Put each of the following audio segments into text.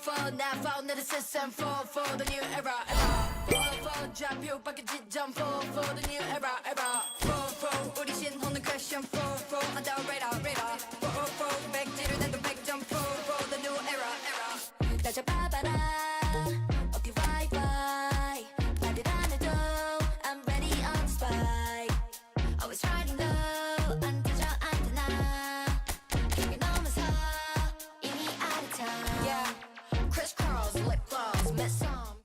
For now, for the system, for the new era. For drop you back at jump for the new era. For 우리 신호는 question for 한다 radar. For 백지를 내도 백점 for the new era. 나 잡아봐라 어깨 와이파이 말을 안 해도 I'm ready on the spike. Always riding low 안 되죠 안 되나 그게 넘어서 이미 out of time. Yeah. Crisscross, lip gloss, met some.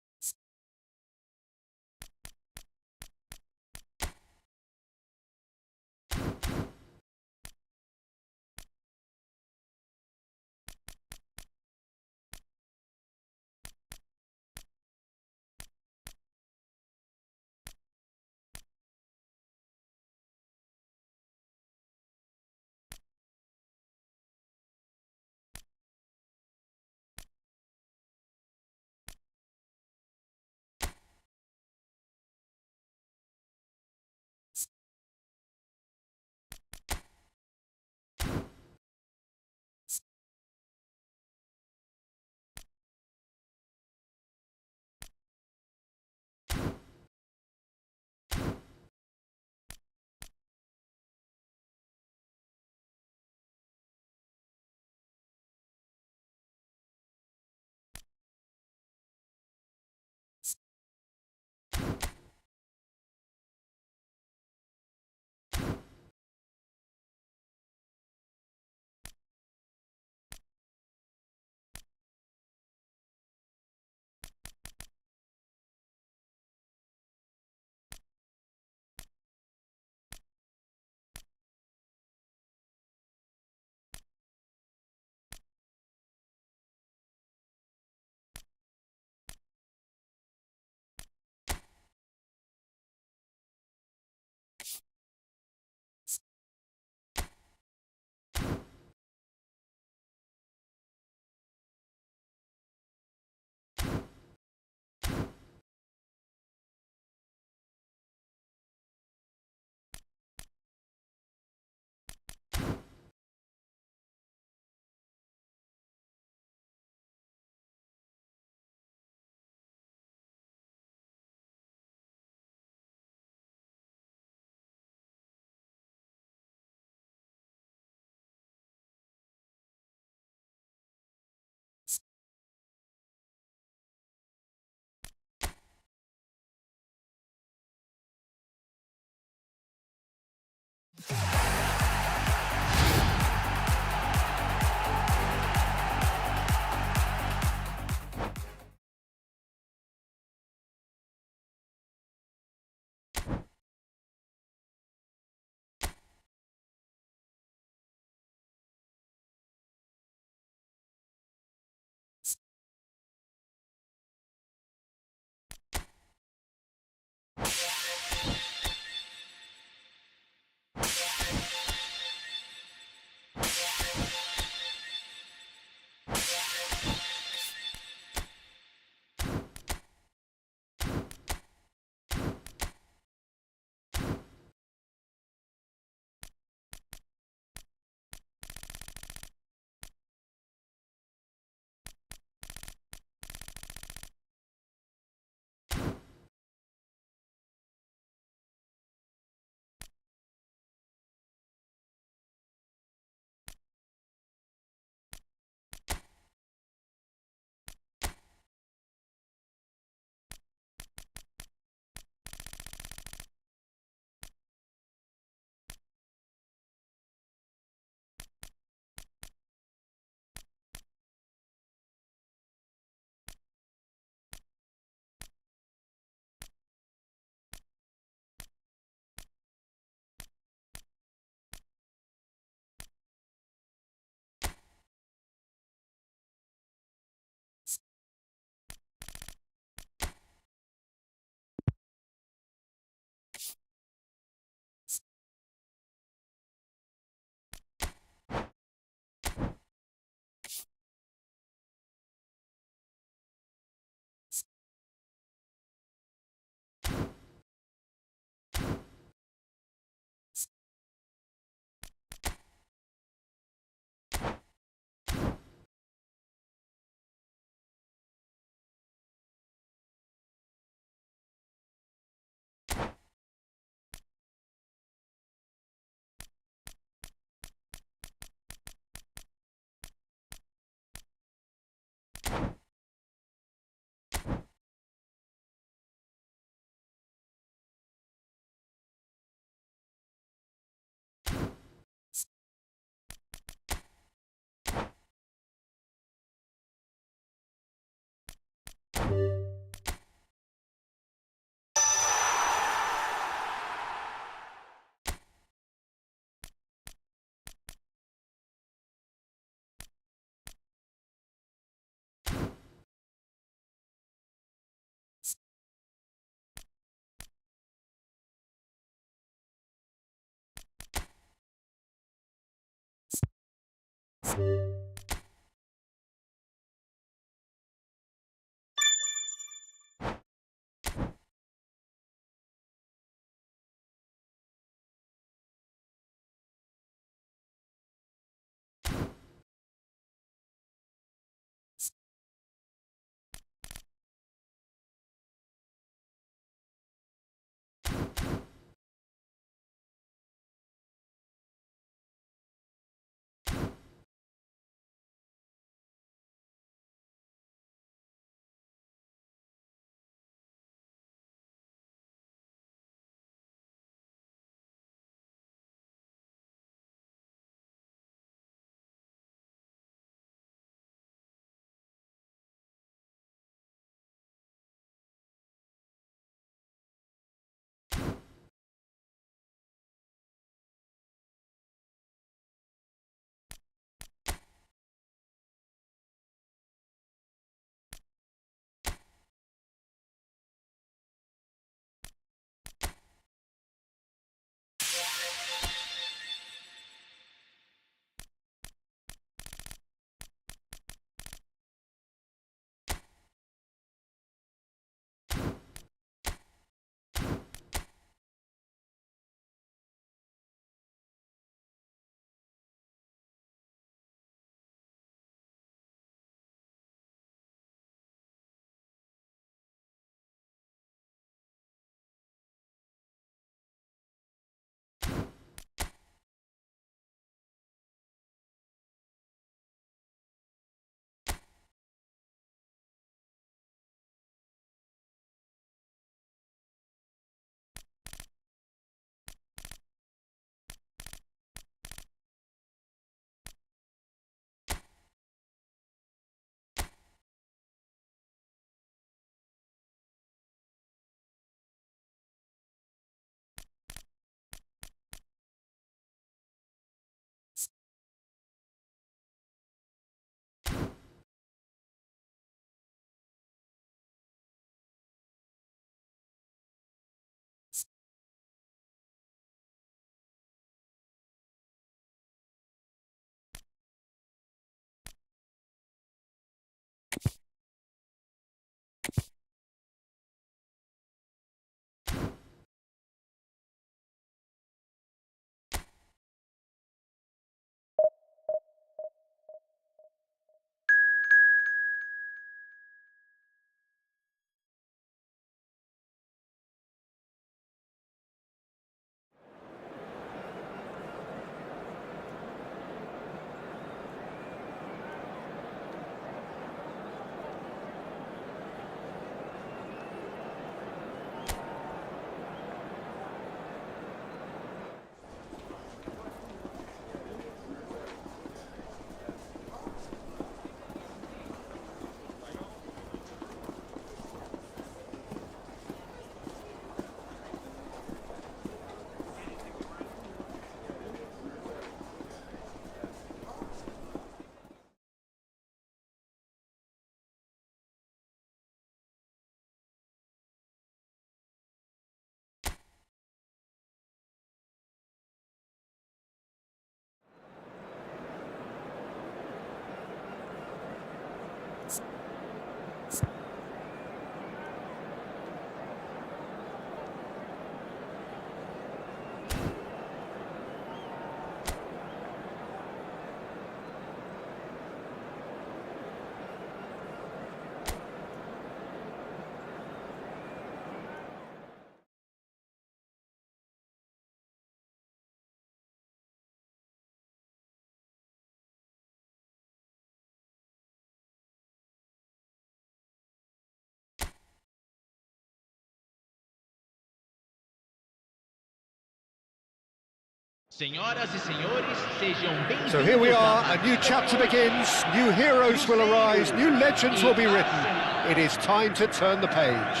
Senhoras e senhores, sejam bem-vindos. So here we are, a new chapter begins, new heroes will arise, new legends will be written. It is time to turn the page.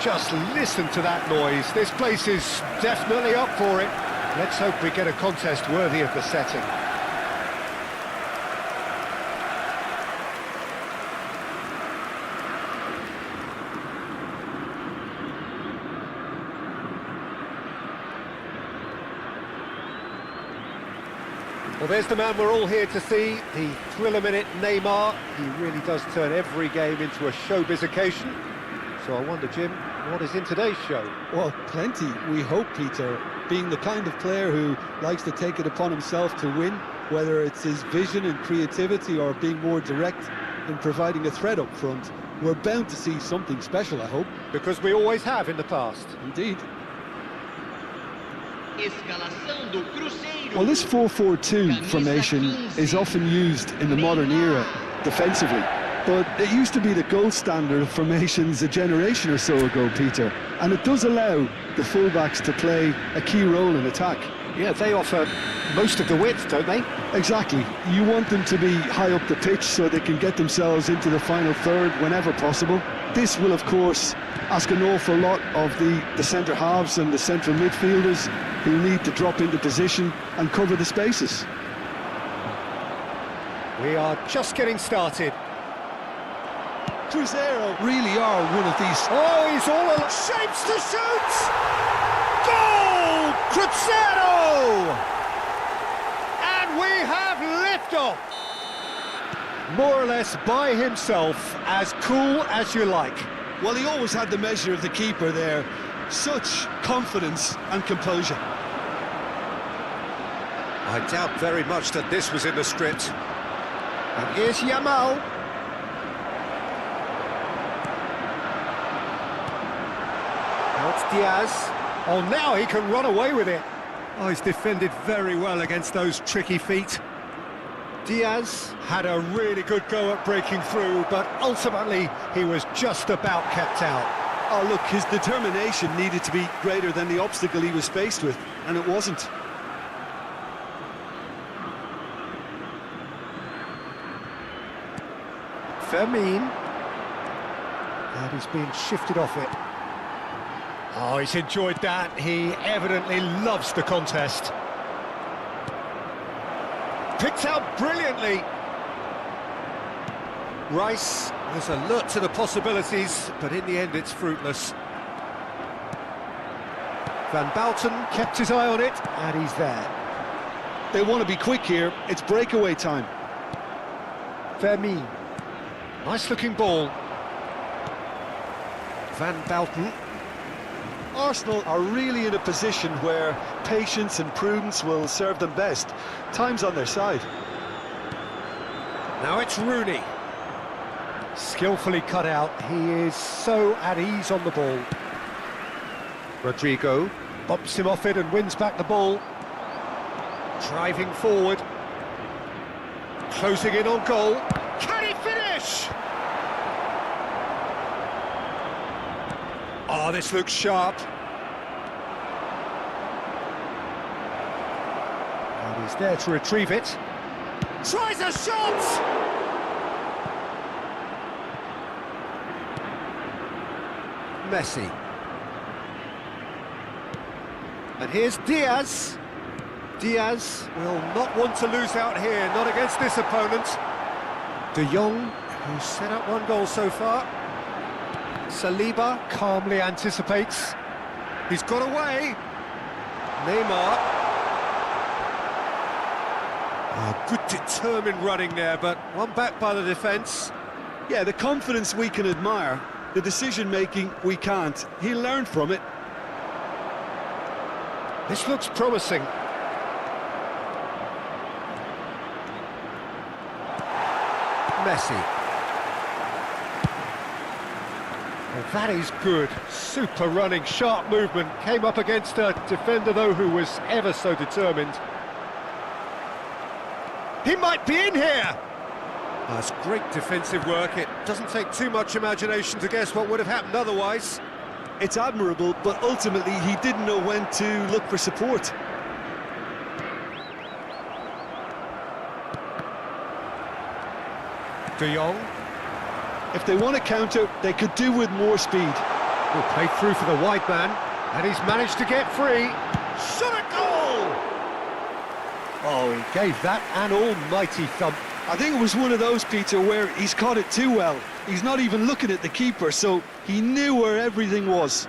Just listen to that noise, this place is definitely up for it. Let's hope we get a contest worthy of the setting. Well, there's the man we're all here to see, the thriller-minute Neymar. He really does turn every game into a showbiz occasion. So I wonder, Jim, what is in today's show? Well, plenty, we hope, Peter. Being the kind of player who likes to take it upon himself to win, whether it's his vision and creativity or being more direct in providing a threat up front, we're bound to see something special, I hope. Because we always have in the past. Indeed. Escalação do Cruzeiro. Well, this 4-4-2 formation is often used in the modern era defensively, but it used to be the gold standard of formations a generation or so ago, Peter, and it does allow the fullbacks to play a key role in attack. Yeah, they offer most of the width, don't they? Exactly. You want them to be high up the pitch so they can get themselves into the final third whenever possible. This will, of course, ask an awful lot of the centre halves and the central midfielders who need to drop into position and cover the spaces. We are just getting started. Cruzeiro really are one of these... Oh, he's all alone. Shapes to shoot! Goal! Cruzeiro! And we have liftoff! More or less by himself, as cool as you like. Well, he always had the measure of the keeper there. Such confidence and composure. I doubt very much that this was in the script. And here's Yamal. Now it's Diaz. Oh, now he can run away with it. Oh, he's defended very well against those tricky feet. Diaz had a really good go at breaking through, but ultimately he was just about kept out. Oh, look, his determination needed to be greater than the obstacle he was faced with, and it wasn't. Fermin. And he's being shifted off it. Oh, he's enjoyed that. He evidently loves the contest. Picked out brilliantly. Rice was alert to the possibilities, but in the end it's fruitless. Van Bouten kept his eye on it, and he's there. They want to be quick here. It's breakaway time. Fermin. Nice looking ball. Van Bouten. Arsenal are really in a position where patience and prudence will serve them best. Time's on their side. Now it's Rooney. Skillfully cut out. He is so at ease on the ball. Rodrigo bumps him off it and wins back the ball. Driving forward. Closing in on goal. Can he finish? Oh, this looks sharp. And he's there to retrieve it. Tries a shot! Messi. And here's Diaz. Diaz will not want to lose out here, not against this opponent. De Jong, who's set up one goal so far. Saliba calmly anticipates. He's got away. Neymar. Oh, good determined running there, but one back by the defence. Yeah, the confidence we can admire, the decision-making we can't. He learned from it. This looks promising. Messi. Well, that is good. Super running, sharp movement. Came up against a defender, though, who was ever so determined. He might be in here! That's great defensive work. It doesn't take too much imagination to guess what would have happened otherwise. It's admirable, but ultimately he didn't know when to look for support. De Jong. If they want to counter, they could do with more speed. Will play through for the wide man, and he's managed to get free. Shot a goal! Oh, he gave that an almighty thump. I think it was one of those, Peter, where he's caught it too well. He's not even looking at the keeper, so he knew where everything was.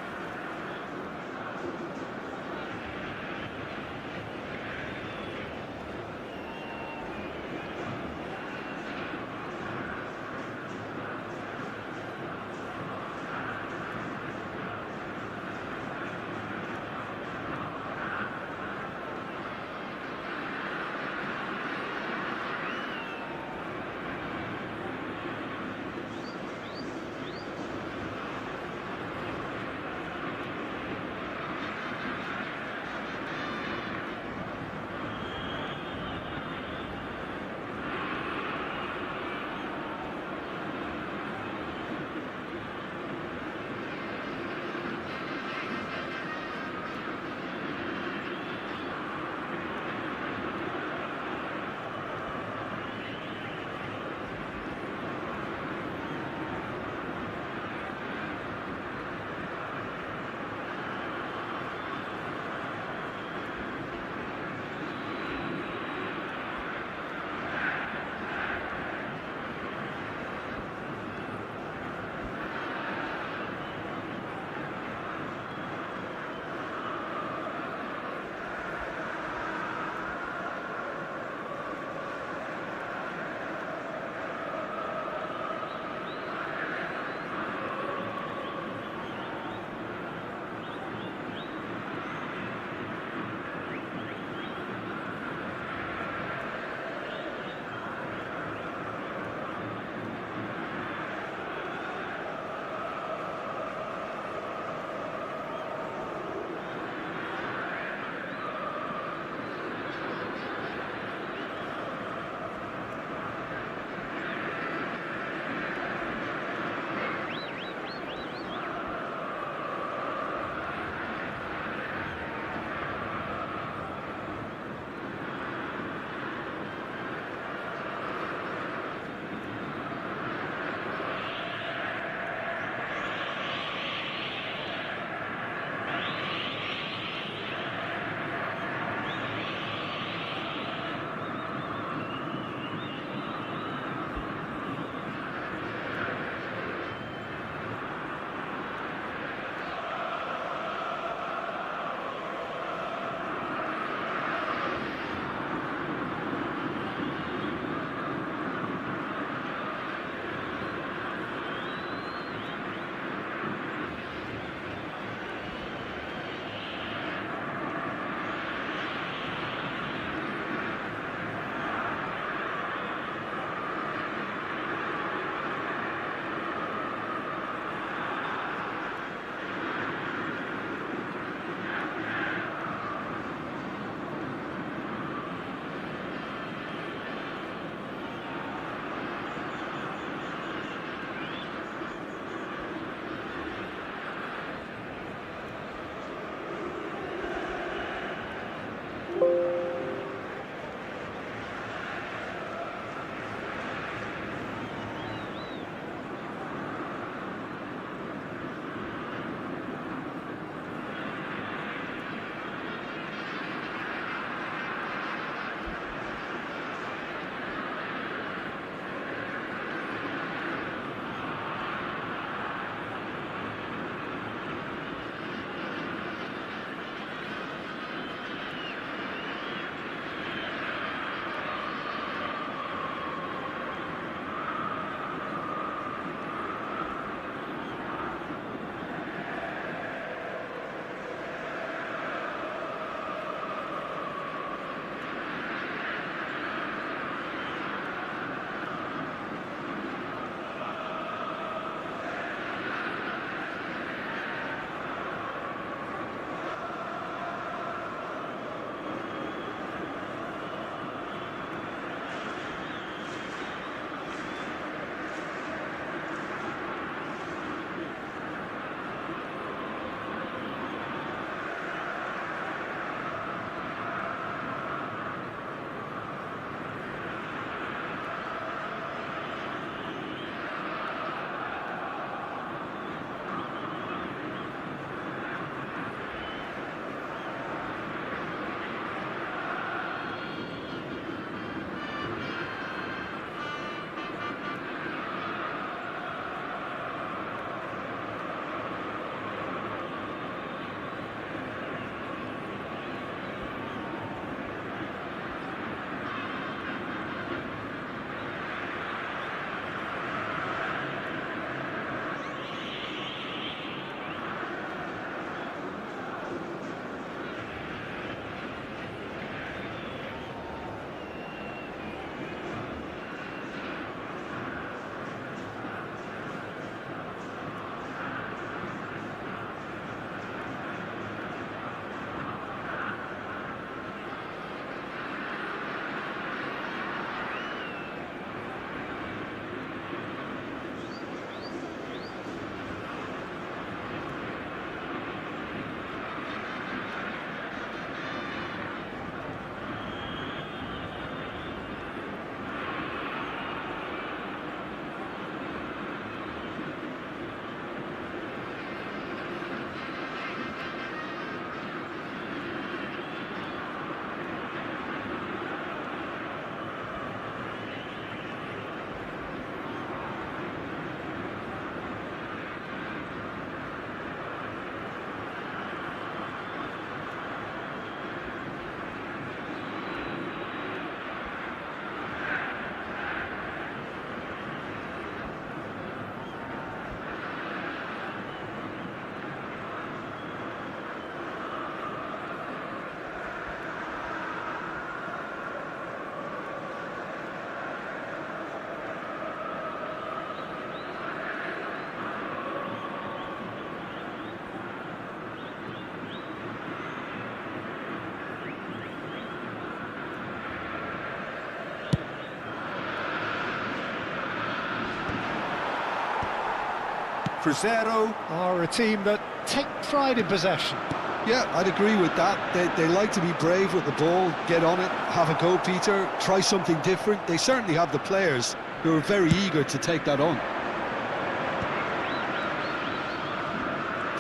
Cruzeiro are a team that take pride in possession. Yeah, I'd agree with that. They like to be brave with the ball, get on it, have a go, Peter, try something different. They certainly have the players who are very eager to take that on.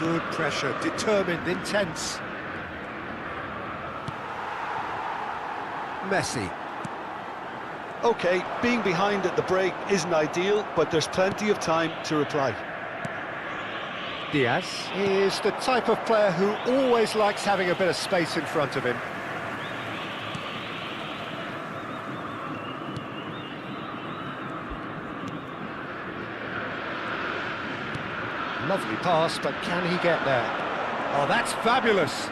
Good pressure, determined, intense. Messi. OK, being behind at the break isn't ideal, but there's plenty of time to reply. Diaz is the type of player who always likes having a bit of space in front of him. Lovely pass, but can he get there? Oh, that's fabulous!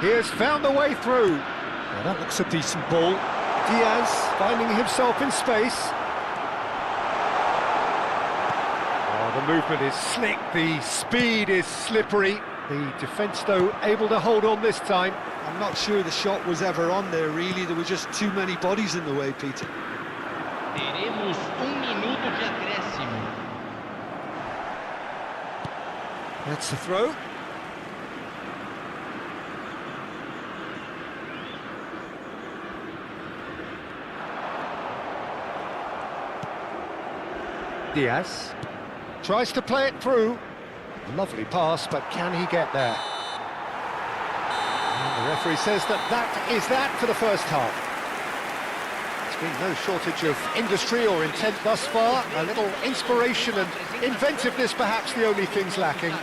He has found a way through. Now that looks a decent ball. Diaz finding himself in space. Oh, the movement is slick, the speed is slippery. The defence, though, able to hold on this time. I'm not sure the shot was ever on there, really. There were just too many bodies in the way, Peter. Teremos minuto de acréscimo. That's the throw. Diaz tries to play it through. Lovely pass, but can he get there? And the referee says that is that for the first half. There's been no shortage of industry or intent thus far. A little inspiration and inventiveness, perhaps the only things lacking.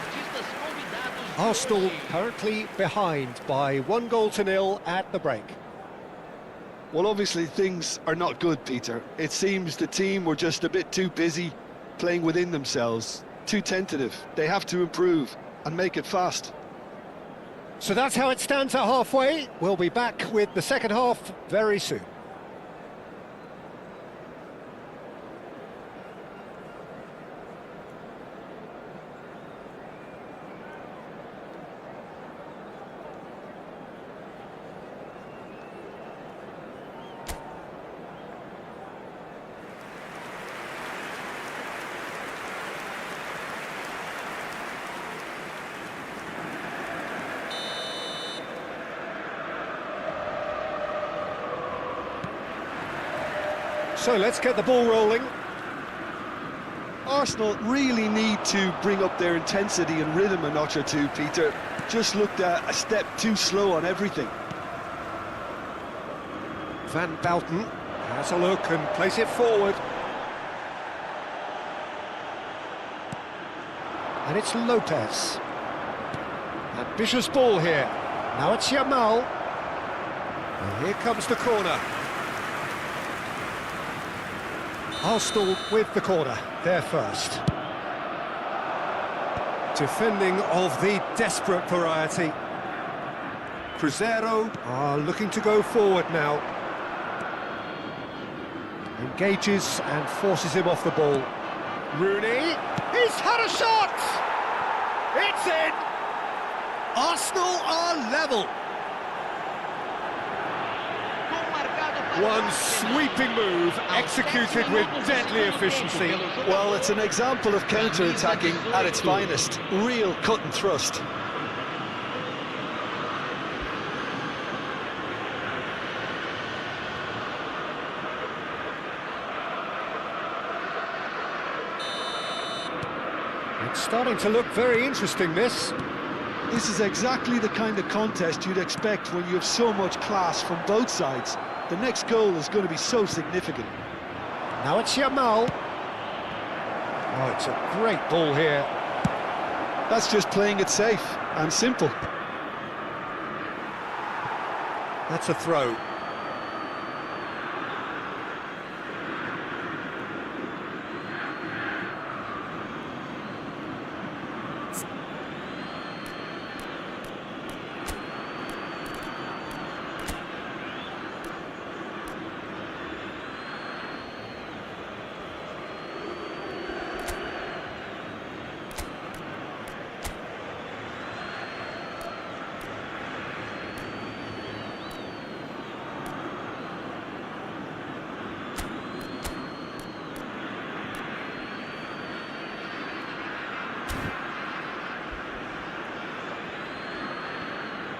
Arsenal currently behind by 1-0 at the break. Well, obviously things are not good, Peter. It seems the team were just a bit too busy playing within themselves, too tentative. They have to improve and make it fast. So that's how it stands at halfway. We'll be back with the second half very soon. So let's get the ball rolling. Arsenal really need to bring up their intensity and rhythm a notch or two, Peter. Just looked a step too slow on everything. Van Bouten has a look and plays it forward. And it's Lopez. Ambitious ball here. Now it's Yamal. And here comes the corner. Arsenal with the corner, there first. Defending of the desperate variety. Cruzeiro are looking to go forward now. Engages and forces him off the ball. Rooney, he's had a shot! It's in! Arsenal are level. One sweeping move, executed with deadly efficiency. Well, it's an example of counter-attacking at its finest. Real cut and thrust. It's starting to look very interesting, this. This is exactly the kind of contest you'd expect when you have so much class from both sides. The next goal is going to be so significant. Now it's Yamal. Oh, it's a great ball here. That's just playing it safe and simple. That's a throw.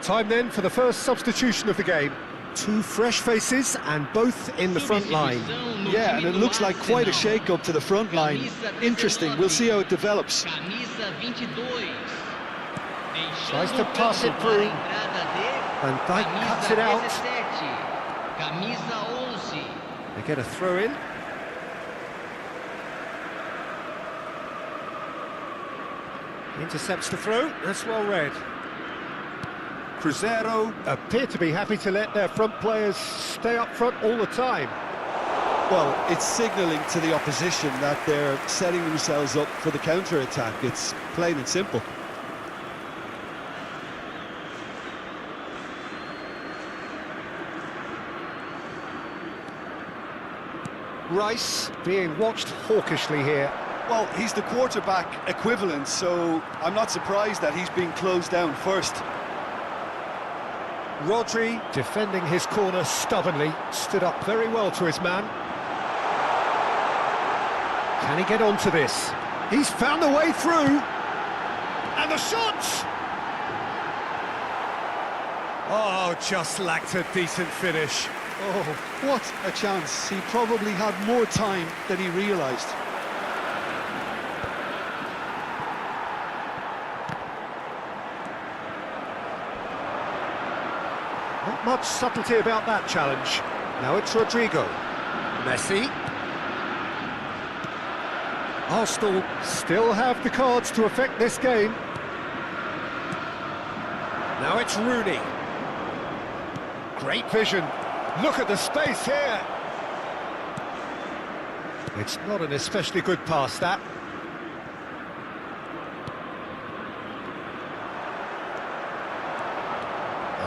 Time then for the first substitution of the game. Two fresh faces and both in the front line. Yeah, and it looks like quite a shake-up to the front line. Interesting, we'll see how it develops. Tries to pass it through. And Dyke cuts it out. They get a throw in. Intercepts the throw, that's well read. Cruzeiro appear to be happy to let their front players stay up front all the time. Well, it's signalling to the opposition that they're setting themselves up for the counter-attack. It's plain and simple. Rice being watched hawkishly here. Well, he's the quarterback equivalent, so I'm not surprised that he's being closed down first. Rodri, defending his corner stubbornly, stood up very well to his man. Can he get onto this? He's found the way through! And the shot! Oh, just lacked a decent finish. Oh, what a chance. He probably had more time than he realised. Not much subtlety about that challenge. Now it's Rodrigo. Messi. Arsenal still have the cards to affect this game. Now it's Rooney. Great vision. Look at the space here. It's not an especially good pass, that.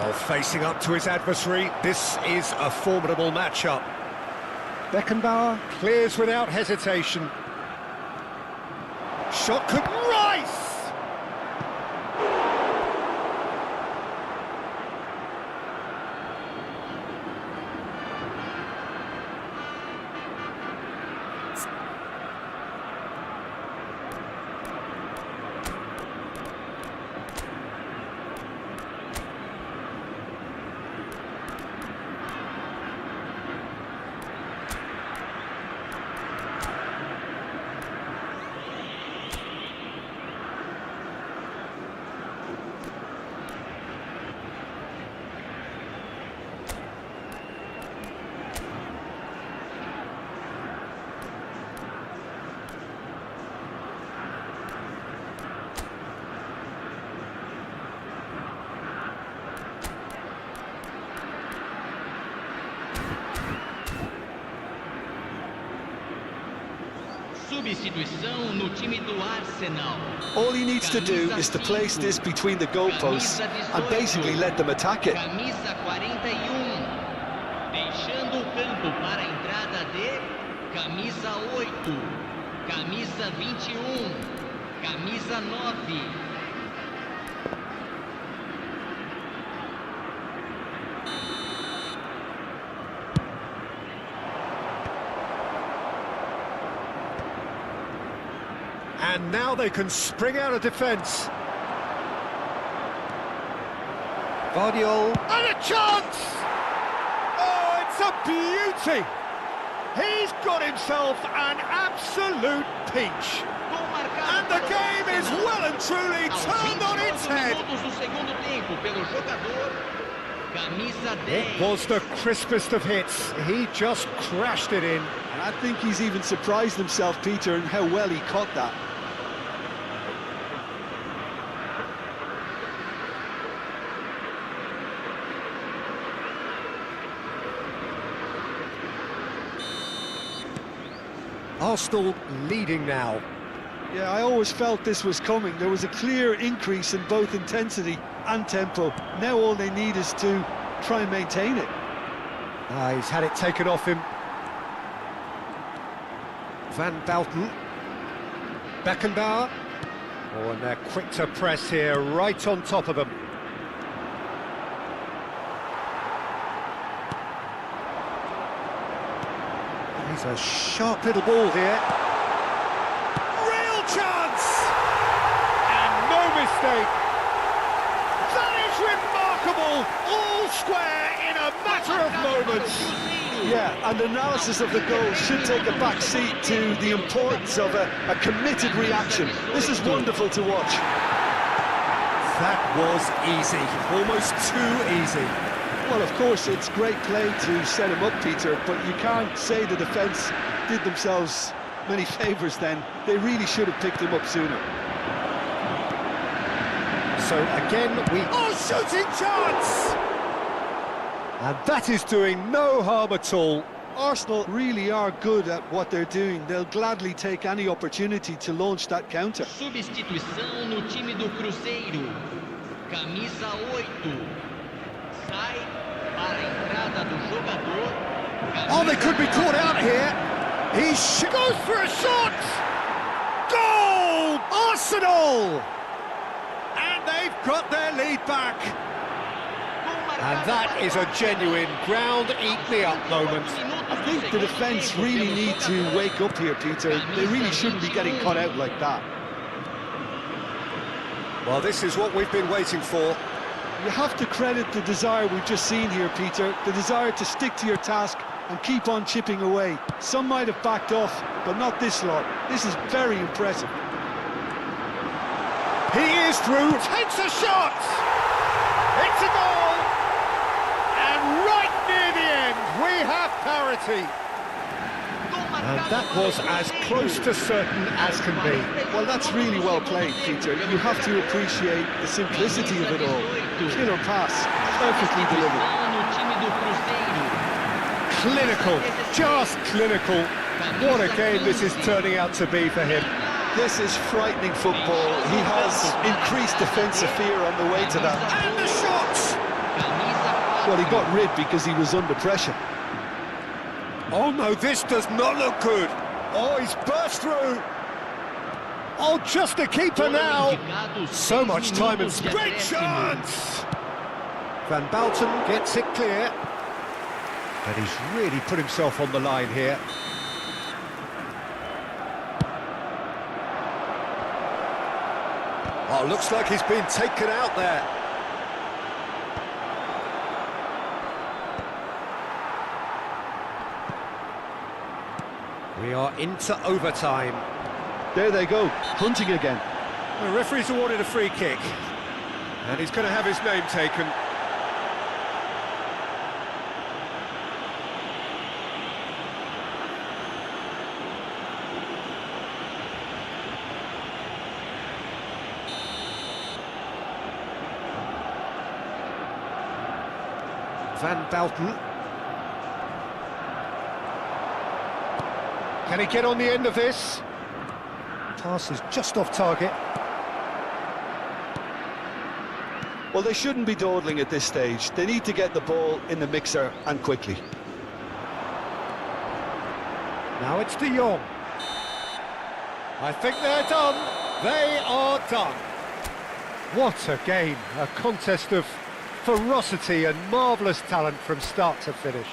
Oh, facing up to his adversary, this is a formidable matchup. Beckenbauer clears without hesitation. Shot could Rice! Substituição no time do Arsenal. All he needs to do is to place this between the goalposts and basically let them attack it. Camisa 41. Deixando o campo para a entrada de camisa 8, camisa 21, camisa 9. And now they can spring out of defence. Guardiola, and a chance! Oh, it's a beauty! He's got himself an absolute peach. And the game is well and truly turned on its head. It was the crispest of hits. He just crashed it in. And I think he's even surprised himself, Peter, in how well he caught that. Arsenal leading now. Yeah, I always felt this was coming. There was a clear increase in both intensity and tempo. Now all they need is to try and maintain it. He's had it taken off him. Van Bouten. Beckenbauer. Oh, and they're quick to press here, right on top of them. He's a sharp little ball here. Real chance! And no mistake. That is square in a matter of moments. Yeah, and analysis of the goal should take a back seat to the importance of a committed reaction. This is wonderful to watch. That was easy, almost too easy. Well, of course, it's great play to set him up, Peter, but you can't say the defence did themselves many favours then. They really should have picked him up sooner. So again, oh, shooting chance! And that is doing no harm at all. Arsenal really are good at what they're doing. They'll gladly take any opportunity to launch that counter. Substituição no time do Cruzeiro. Camisa 8. Sai para a entrada do jogador. Oh, they could be caught out here. He goes for a shot! Goal! Arsenal! And they've got their lead back. And that is a genuine ground-eat-me-up moment. I think the defence really need to wake up here, Peter. They really shouldn't be getting caught out like that. Well, this is what we've been waiting for. You have to credit the desire we've just seen here, Peter. The desire to stick to your task and keep on chipping away. Some might have backed off, but not this lot. This is very impressive. He is through, takes a shot! It's a goal! And right near the end, we have parity. And that was as close to certain as can be. Well, that's really well played, Peter. You have to appreciate the simplicity of it all. Killer pass, perfectly delivered. Clinical, just clinical. What a game this is turning out to be for him. This is frightening football. He has increased defensive fear on the way to that. And the shots! Well, he got rid because he was under pressure. Oh no, this does not look good. Oh, he's burst through. Oh, just the keeper now. So much time and space. Great chance! Van Balten gets it clear. And he's really put himself on the line here. Oh, looks like he's been taken out there. We are into overtime. There they go, hunting again. The referee's awarded a free kick. And he's going to have his name taken. Van Balten. Can he get on the end of this? Pass is just off target. Well, they shouldn't be dawdling at this stage. They need to get the ball in the mixer and quickly. Now it's De Jong. I think they're done. They are done. What a game. A contest of ferocity and marvellous talent from start to finish.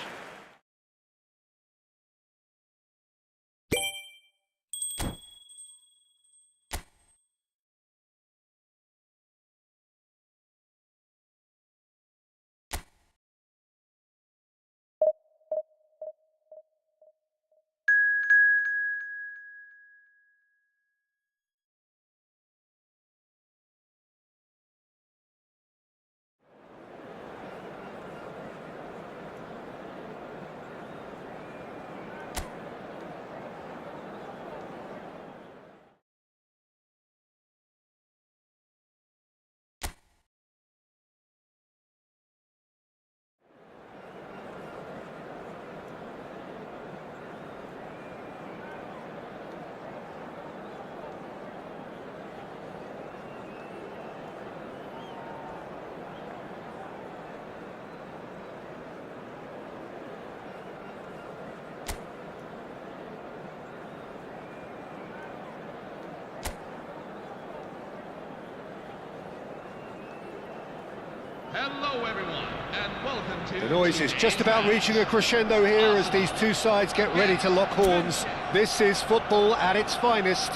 Hello everyone, and welcome to... The noise is just about reaching a crescendo here as these two sides get ready to lock horns. This is football at its finest.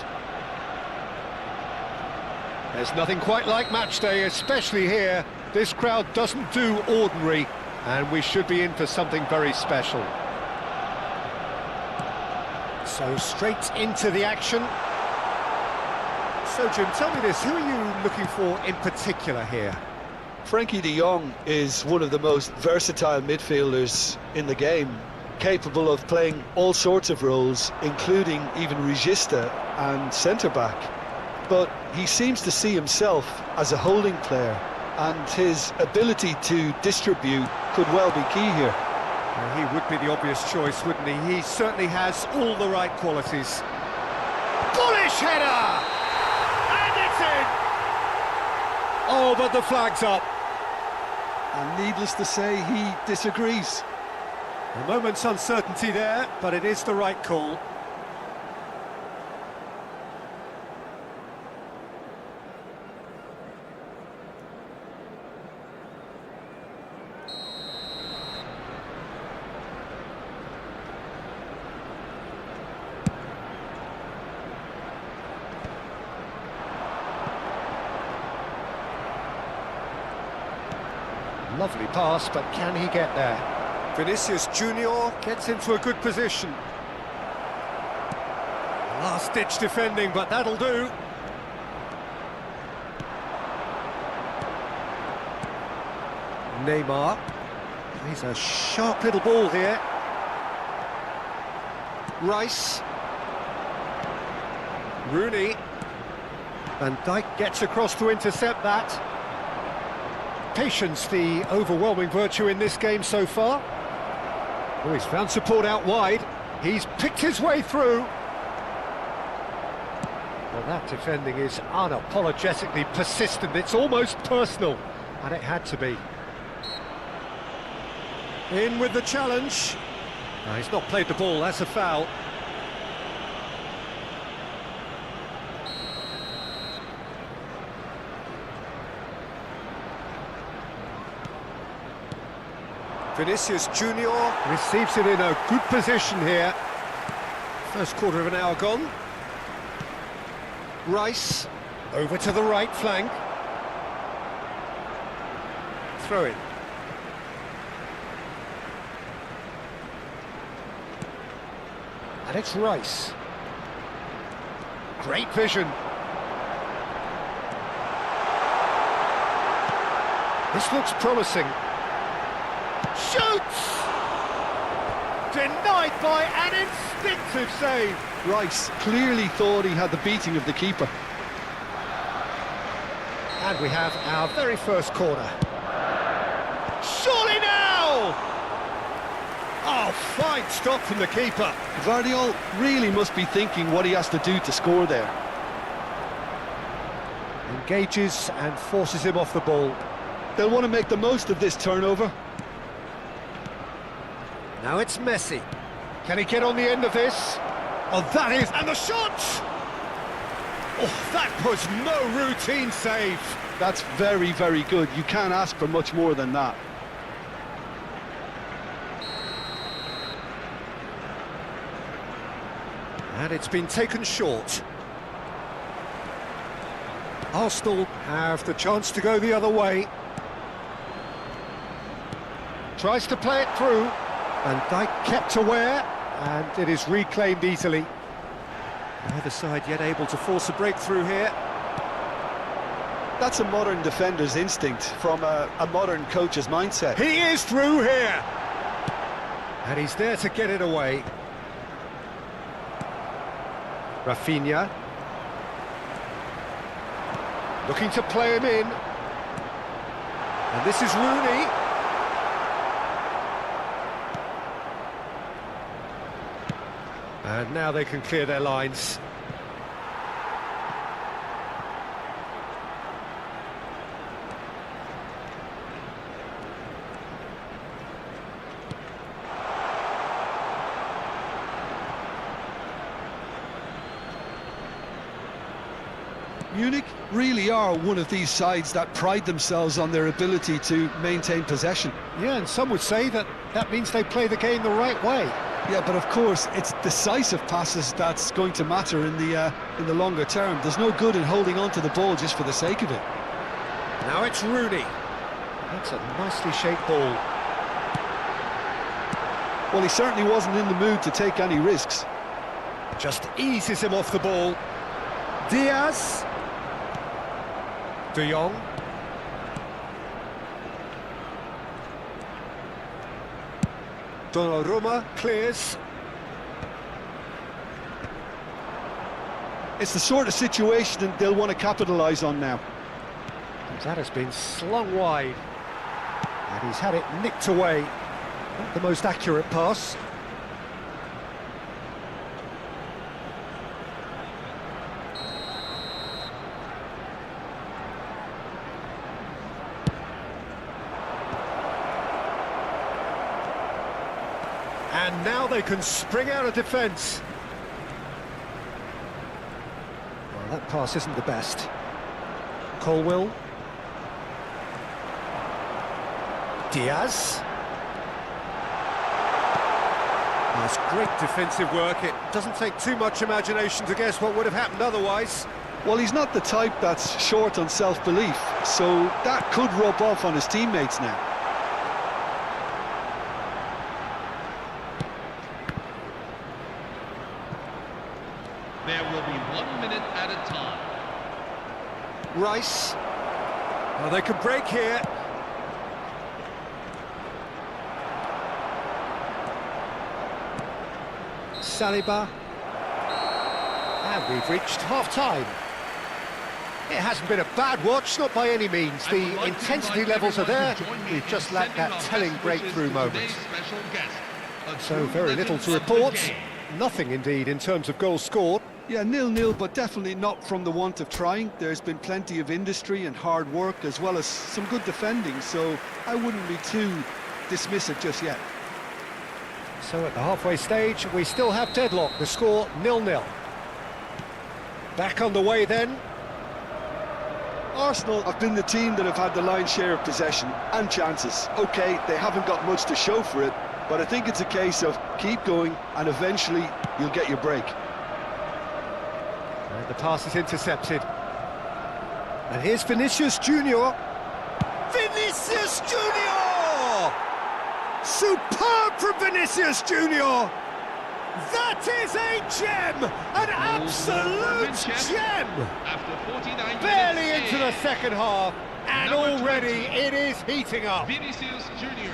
There's nothing quite like match day, especially here. This crowd doesn't do ordinary. And we should be in for something very special. So straight into the action. So Jim, tell me this, who are you looking for in particular here? Frankie de Jong is one of the most versatile midfielders in the game, capable of playing all sorts of roles, including even regista and centre-back. But he seems to see himself as a holding player, and his ability to distribute could well be key here. Well, he would be the obvious choice, wouldn't he? He certainly has all the right qualities. Bullish header! And it's in! Oh, but the flag's up. And needless to say, he disagrees. A moment's uncertainty there, but it is the right call. Lovely pass, but can he get there? Vinicius Junior gets into a good position. Last-ditch defending, but that'll do. Neymar. He's a sharp little ball here. Rice. Rooney. Van Dijk gets across to intercept that. Patience, the overwhelming virtue in this game so far. Oh, he's found support out wide. He's picked his way through. Well, that defending is unapologetically persistent. It's almost personal, and it had to be. In with the challenge. No, he's not played the ball, that's a foul. Vinicius Junior receives it in a good position here. First quarter of an hour gone. Rice over to the right flank. Throw in. And it's Rice. Great vision. This looks promising. Shoots! Denied by an instinctive save. Rice clearly thought he had the beating of the keeper. And we have our very first corner. Surely now! Oh, fine stop from the keeper. Guardiola really must be thinking what he has to do to score there. Engages and forces him off the ball. They'll want to make the most of this turnover. Now it's Messi. Can he get on the end of this? Oh, that is... And the shot! Oh, that was no routine save. That's very, very good. You can't ask for much more than that. And it's been taken short. Arsenal have the chance to go the other way. Tries to play it through. Van Dijk kept aware, and it is reclaimed easily. Neither side yet able to force a breakthrough here. That's a modern defender's instinct from a modern coach's mindset. He is through here! And he's there to get it away. Rafinha. Looking to play him in. And this is Rooney. And now they can clear their lines. Munich really are one of these sides that pride themselves on their ability to maintain possession. Yeah, and some would say that that means they play the game the right way. Yeah, but of course, it's decisive passes that's going to matter in the longer term. There's no good in holding on to the ball just for the sake of it. Now it's Rooney. That's a nicely shaped ball. Well, he certainly wasn't in the mood to take any risks. Just eases him off the ball. Diaz. De Jong. Donnarumma clears. It's the sort of situation that they'll want to capitalise on now. That has been slung wide. And he's had it nicked away. Not the most accurate pass. And now they can spring out of defence. Well, that pass isn't the best. Colwill. Diaz. That's great defensive work. It doesn't take too much imagination to guess what would have happened otherwise. Well, he's not the type that's short on self-belief, so that could rub off on his teammates now. There will be 1 minute at a time. Rice. Well, they can break here. Saliba. And we've reached half-time. It hasn't been a bad watch, not by any means. The intensity levels are there. We've just lacked that telling breakthrough moment. So very little to report. Nothing, indeed, in terms of goals scored. Yeah, 0-0, but definitely not from the want of trying. There's been plenty of industry and hard work, as well as some good defending, so I wouldn't be too dismissive just yet. So at the halfway stage, we still have deadlock. The score 0-0. Back on the way then. Arsenal have been the team that have had the lion's share of possession and chances. OK, they haven't got much to show for it, but I think it's a case of keep going and eventually you'll get your break. And the pass is intercepted. And here's Vinicius Junior. Vinicius Junior! Superb from Vinicius Junior! That is a gem! An absolute gem! After 49 Barely minutes, into the second half, and Number already 20, it is heating up. Vinicius Junior.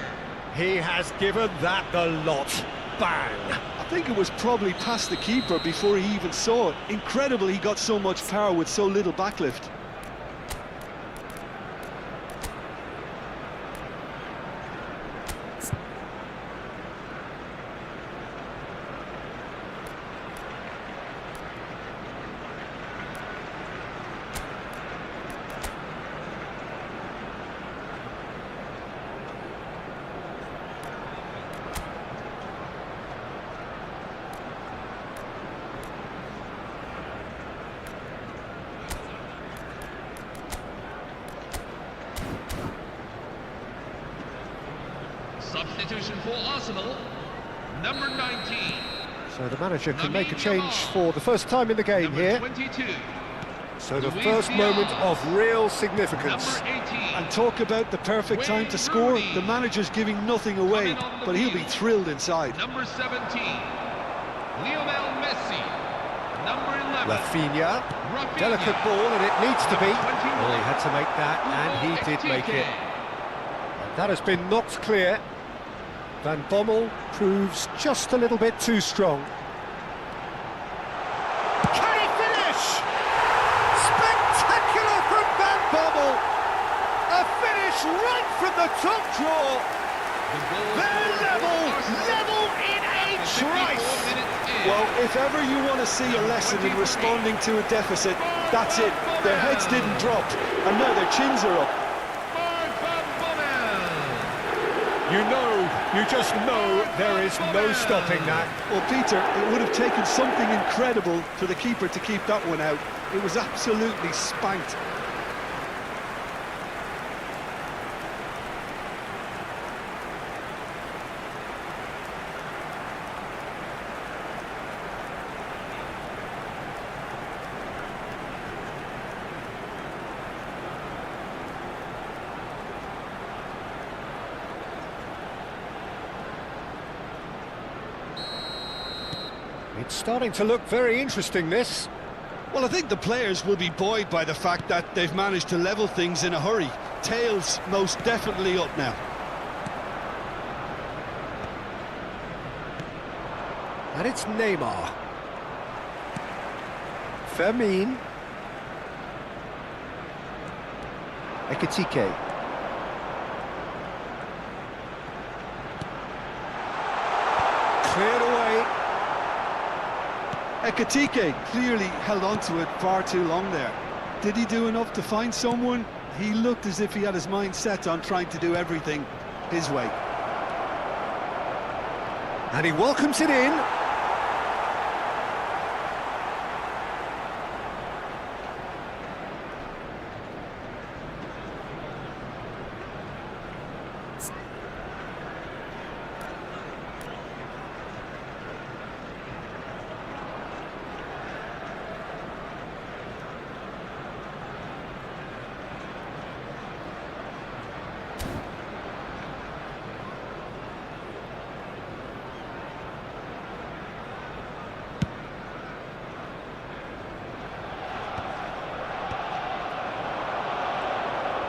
He has given that the lot. Bang! I think it was probably past the keeper before he even saw it. Incredible he got so much power with so little backlift. Substitution for Arsenal, number 19. So the manager can make a change for the first time in the game Number here. 22. So the Luis first Diaz. moment of real significance. Number 18. And talk about the perfect time to score. The manager's giving nothing away, but he'll be thrilled inside. Number 17. Lionel Messi. Number 11. Rafinha. Rafinha. Delicate ball, and it needs to be. Number 21. Well, he had to make that, and he did make it. And that has been knocked clear. Van Bommel proves just a little bit too strong. Can he finish? Spectacular from Van Bommel! A finish right from the top draw. They're level in a trice. Well, if ever you want to see a lesson in responding to a deficit, that's it. Their heads didn't drop, and now their chins are up. You just know there is no stopping that. Well, Peter, it would have taken something incredible for the keeper to keep that one out. It was absolutely spanked. It's starting to look very interesting, this. Well, I think the players will be buoyed by the fact that they've managed to level things in a hurry. Tails most definitely up now. And it's Neymar. Fermin. Ekitike. Cleared away. Ekitike clearly held on to it far too long there. Did he do enough to find someone? He looked as if he had his mind set on trying to do everything his way. And he welcomes it in.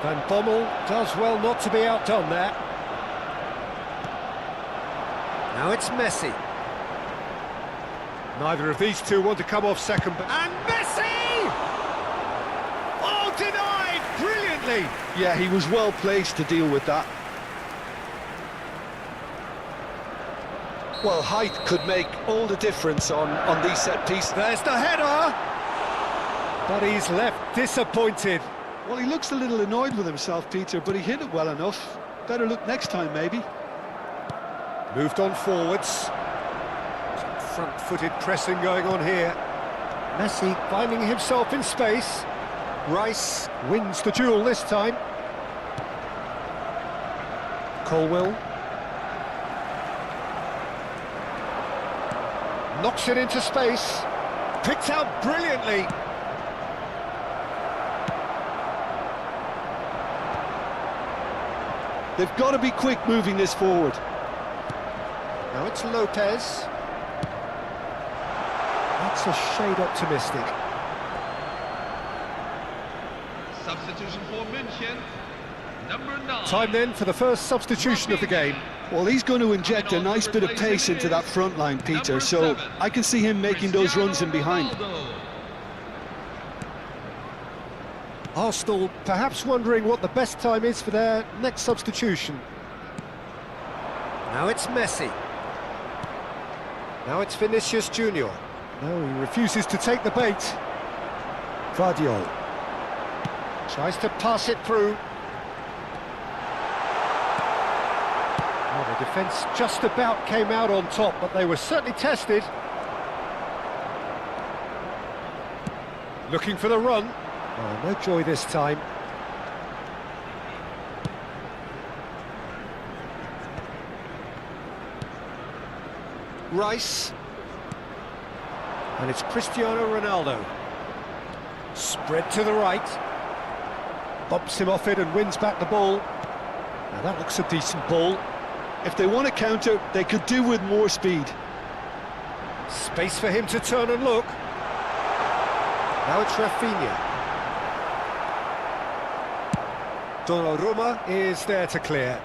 Van Bommel does well not to be outdone there. Now it's Messi. Neither of these two want to come off second. And Messi! Oh, denied brilliantly! Yeah, he was well placed to deal with that. Well, height could make all the difference on these set pieces. There's the header! But he's left disappointed. Well, he looks a little annoyed with himself, Peter, but he hit it well enough. Better look next time, maybe. Moved on forwards. Some front-footed pressing going on here. Messi finding himself in space. Rice wins the duel this time. Colwill. Knocks it into space. Picked out brilliantly. They've got to be quick moving this forward. Now it's Lopez. That's a shade optimistic. Substitution for München, number 9. Time then for the first substitution of the game. Well, he's going to inject a nice bit of pace into that front line, Peter, so I can see him making those runs in behind. Arsenal perhaps wondering what the best time is for their next substitution. Now it's Messi. Now it's Vinicius Junior. No, he refuses to take the bait. Guardiol tries to pass it through. Well, the defence just about came out on top, but they were certainly tested. Looking for the run. Oh, no joy this time. Rice. And it's Cristiano Ronaldo. Spread to the right. Bumps him off it and wins back the ball. Now that looks a decent ball. If they want to counter, they could do with more speed. Space for him to turn and look. Now it's Rafinha. Donnarumma is there to clear,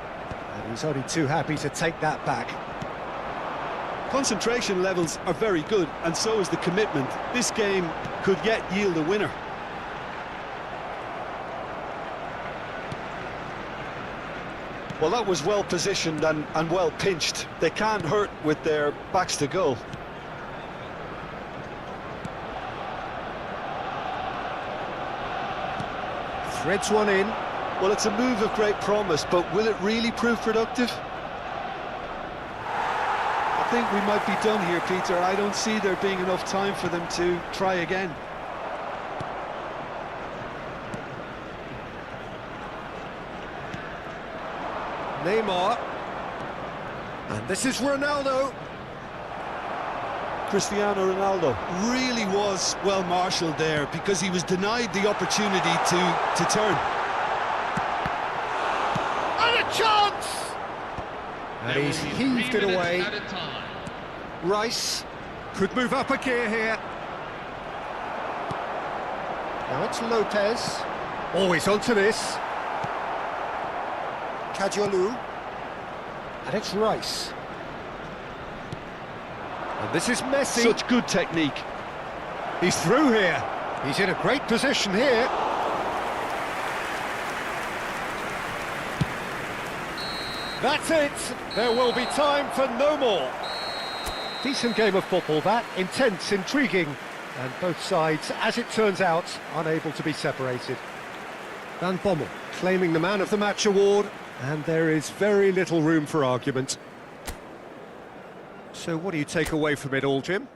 and he's only too happy to take that back. Concentration levels are very good, and so is the commitment. This game could yet yield a winner. Well, that was well positioned and well pinched. They can't hurt with their backs to goal. Threads one in. Well, it's a move of great promise, but will it really prove productive? I think we might be done here, Peter. I don't see there being enough time for them to try again. Neymar. And this is Ronaldo. Cristiano Ronaldo really was well marshalled there because he was denied the opportunity to turn. And a chance! And he's heaved it away. Rice. Could move up a gear here. Now it's Lopez. Always onto this. Kajolu. And it's Rice. And this is Messi. Such good technique. He's through here. He's in a great position here. That's it. There will be time for no more. Decent game of football that, intense, intriguing, and both sides, as it turns out, unable to be separated. Van Bommel claiming the Man of the Match award, and there is very little room for argument. So what do you take away from it all, Jim?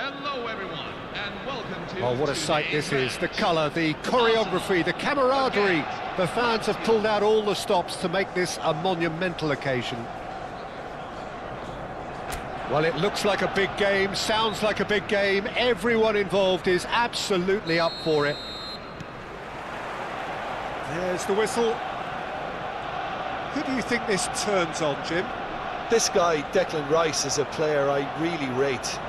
Hello, everyone, and welcome to. Oh, what a sight this today's is. The match. colour, the choreography, the camaraderie. The fans have pulled out all the stops to make this a monumental occasion. Well, it looks like a big game, sounds like a big game. Everyone involved is absolutely up for it. There's the whistle. Who do you think this turns on, Jim? This guy, Declan Rice, is a player I really rate.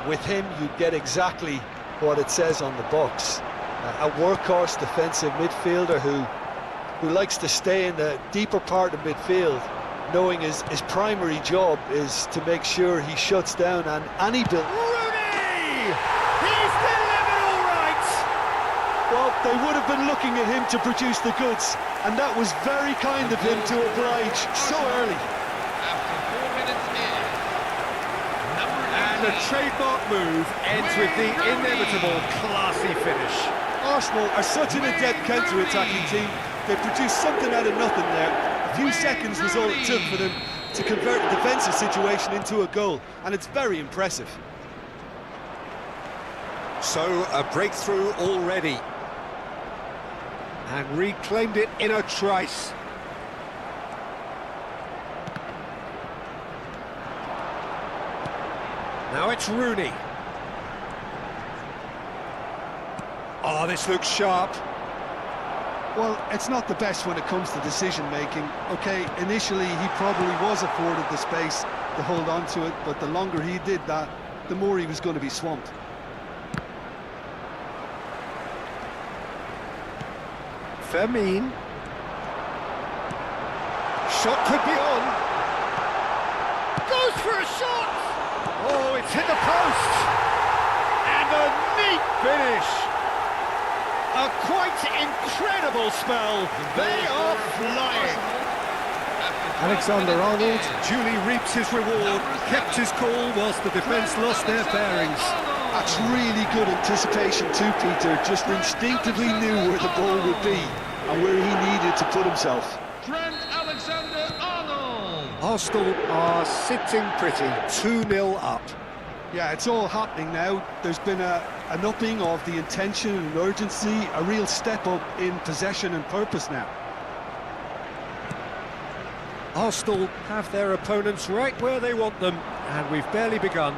With him, you get exactly what it says on the box. A workhorse defensive midfielder who likes to stay in the deeper part of midfield, knowing his primary job is to make sure he shuts down any build. Rooney! He's delivered all right! Well, they would have been looking at him to produce the goods, and that was very kind of him to oblige so early. After 4 minutes in, number And the 18. trademark move ends with the inevitable classy finish. Arsenal are such an adept counter-attacking team. They produced something out of nothing there. A few seconds was all it took for them to convert a defensive situation into a goal, and it's very impressive. So, a breakthrough already. And reclaimed it in a trice. Now it's Rooney. Oh, this looks sharp. Well, it's not the best when it comes to decision-making. OK, initially he probably was afforded the space to hold on to it, but the longer he did that, the more he was going to be swamped. Firmine. Shot could be on. Goes for a shot! Oh, it's hit the post! And a neat finish! A quite incredible spell. They are flying. Alexander-Arnold duly reaps his reward, kept his cool whilst the defence lost their bearings. That's really good anticipation too, Peter. Just instinctively knew where the ball would be and where he needed to put himself. Trent Alexander-Arnold. Arsenal are sitting pretty, 2-0 up. Yeah, it's all happening now. There's been an upping of the intention and urgency, a real step up in possession and purpose now. Arsenal have their opponents right where they want them, and we've barely begun.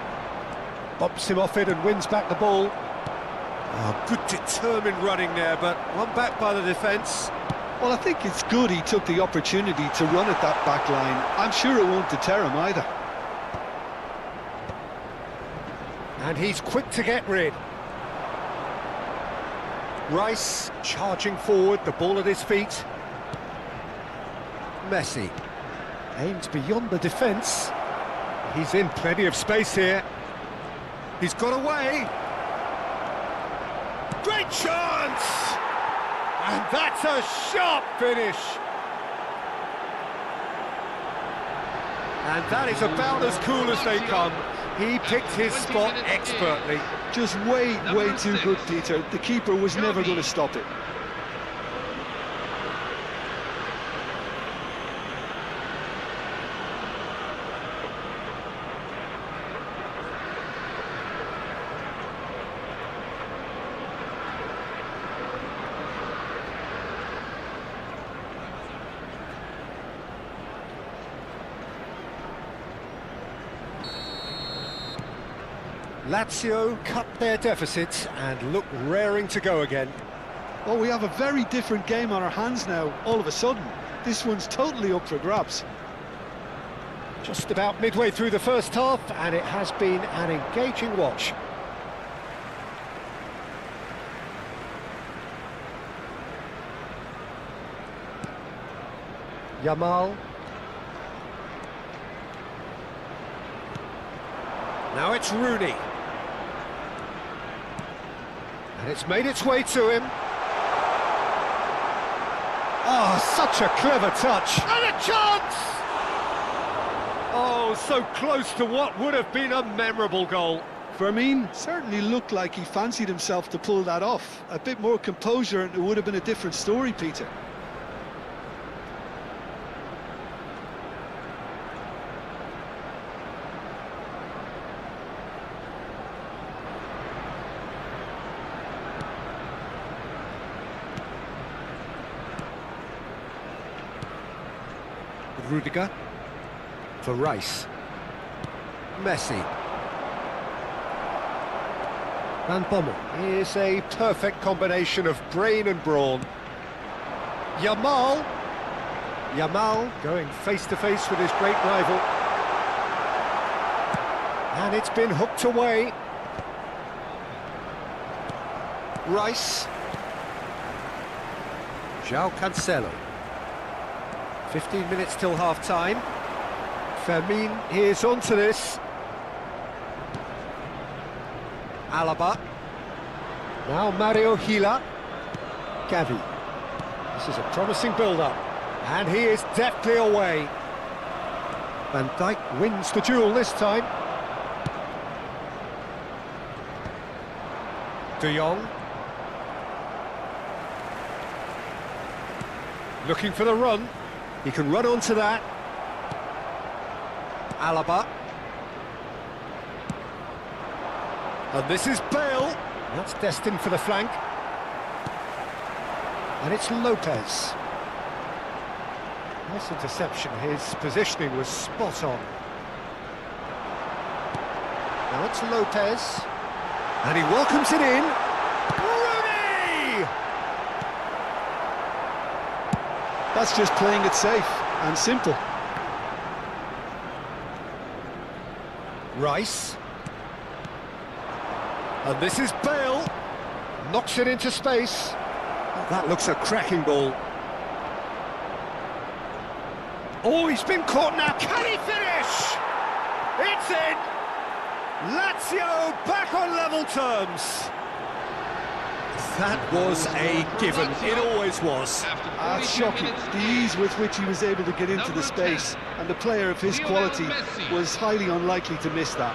Bumps him off it and wins back the ball. Oh, good determined running there, but one back by the defence. Well, I think it's good he took the opportunity to run at that back line. I'm sure it won't deter him either. And he's quick to get rid. Rice charging forward, the ball at his feet. Messi aims beyond the defence. He's in plenty of space here. He's got away. Great chance! And that's a sharp finish. And that is about as cool as they come. He picked his spot expertly. Just way too good, Peter. The keeper was never going to stop it. Lazio cut their deficits and look raring to go again. Well, we have a very different game on our hands now, all of a sudden. This one's totally up for grabs. Just about midway through the first half, and it has been an engaging watch. Yamal. Now it's Rooney. And it's made its way to him. Oh, such a clever touch. And a chance! Oh, so close to what would have been a memorable goal. Firmine certainly looked like he fancied himself to pull that off. A bit more composure and it would have been a different story, Peter. Rudiger for Rice. Messi. Van Bommel. Here's a perfect combination of brain and brawn. Yamal. Yamal going face to face with his great rival. And it's been hooked away. Rice. João Cancelo. 15 minutes till half-time. Fermin is onto this. Alaba. Now Mario Gila. Gavi. This is a promising build-up. And he is deftly away. Van Dijk wins the duel this time. De Jong. Looking for the run. He can run onto that. Alaba. And this is Bale. That's destined for the flank. And it's Lopez. Nice interception. His positioning was spot on. Now it's Lopez. And he welcomes it in. Rooney! That's just playing it safe and simple. Rice. And this is Bale. Knocks it into space. Oh, that looks a cracking ball. Oh, he's been caught now. Can he finish? It's in. Lazio back on level terms. That was a given. It always was. That's shocking. The ease with which he was able to get into the space, and the player of his quality was highly unlikely to miss that.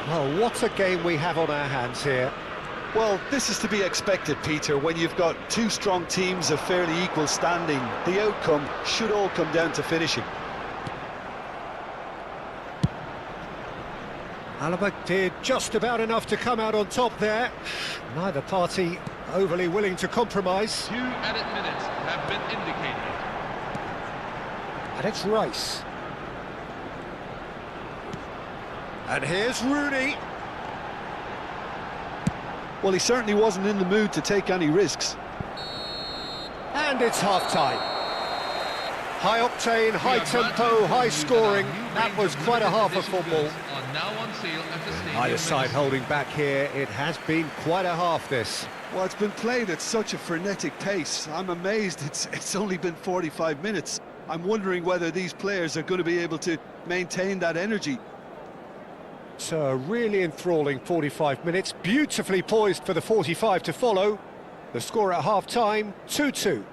Well, what a game we have on our hands here. Well, this is to be expected, Peter, when you've got two strong teams of fairly equal standing. The outcome should all come down to finishing. Alaba did just about enough to come out on top there. Neither party overly willing to compromise. 2 added minutes have been indicated. And it's Rice. And here's Rooney. Well, he certainly wasn't in the mood to take any risks. And it's half-time. High octane, high tempo, high scoring. That was quite a half of football. Are now on sale at the stadium. Either side holding back here. It has been quite a half, this. Well, it's been played at such a frenetic pace. I'm amazed it's only been 45 minutes. I'm wondering whether these players are going to be able to maintain that energy. It's a really enthralling 45 minutes. Beautifully poised for the 45 to follow. The score at half-time, 2-2.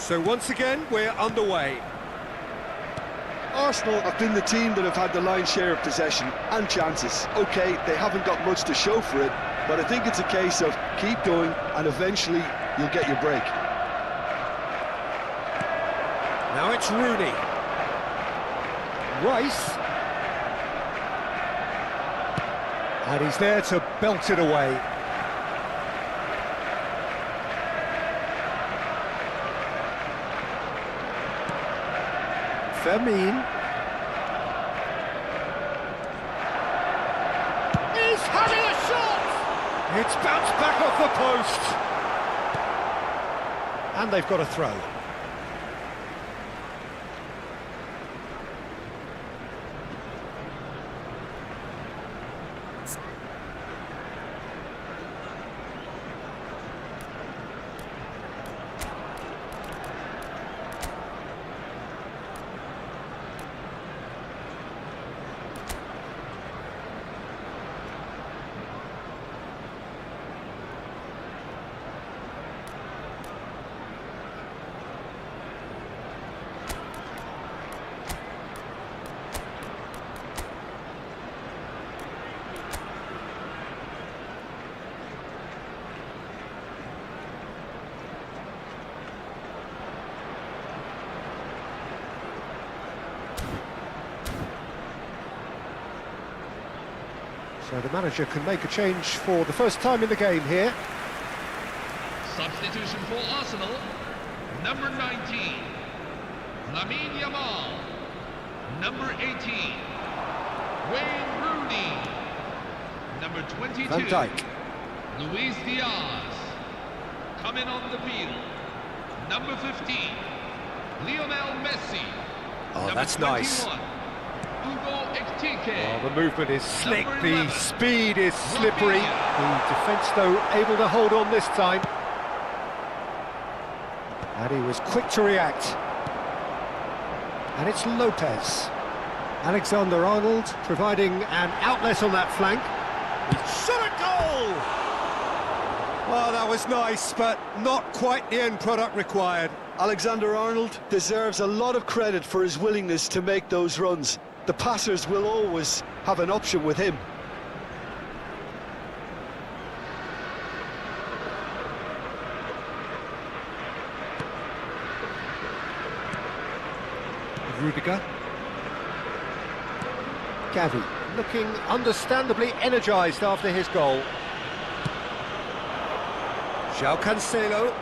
So once again, we're underway. Arsenal have been the team that have had the lion's share of possession and chances. OK, they haven't got much to show for it, but I think it's a case of keep going and eventually you'll get your break. Now it's Rooney. Rice. And he's there to belt it away. Firmino. He's having a shot! It's bounced back off the post. And they've got a throw. So the manager can make a change for the first time in the game here. Substitution for Arsenal. Number 19, Lamine Yamal. Number 18, Wayne Rooney. Number 22, Van Dijk. Luis Diaz. Coming on the field. Number 15, Lionel Messi. Oh, Number that's nice. 21, Hugo Ekitike. Oh, the movement is slick, Number the 11, speed is slippery. Rafinha. The defence, though, able to hold on this time. And he was quick to react. And it's Lopez. Alexander-Arnold providing an outlet on that flank. He's shot a goal! Oh, that was nice, but not quite the end product required. Alexander-Arnold deserves a lot of credit for his willingness to make those runs. The passers will always have an option with him. Rudiger. Gavi looking understandably energised after his goal. João Cancelo.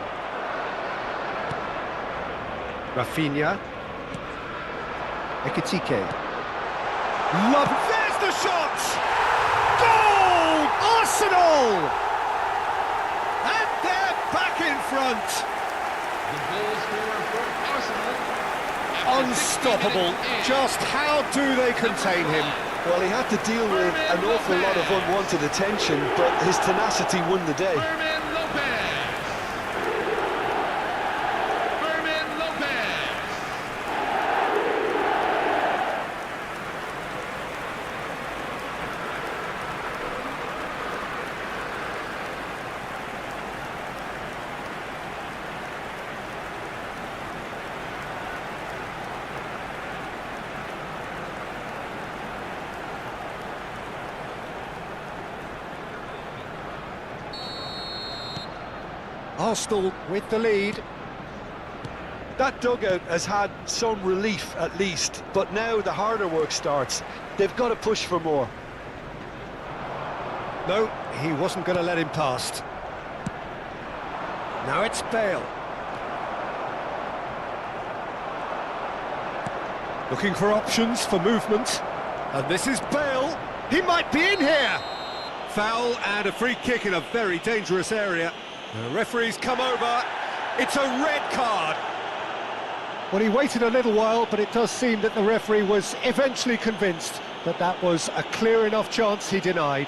Rafinha. Ekitike. Love. There's the shot! Goal! Arsenal! And they're back in front. The goal scorer for Arsenal. After 60 Unstoppable. minutes in. Just how do they contain him? Well, he had to deal with an awful lot of unwanted attention, but his tenacity won the day. Fermin Lopez. Fermin Lopez. Arsenal with the lead. That dugout has had some relief at least, but now the harder work starts. They've got to push for more. No, he wasn't going to let him past. Now it's Bale. Looking for options for movement. And this is Bale. He might be in here. Foul and a free kick in a very dangerous area. The referee's come over. It's a red card. Well, he waited a little while, but it does seem that the referee was eventually convinced that that was a clear enough chance he denied.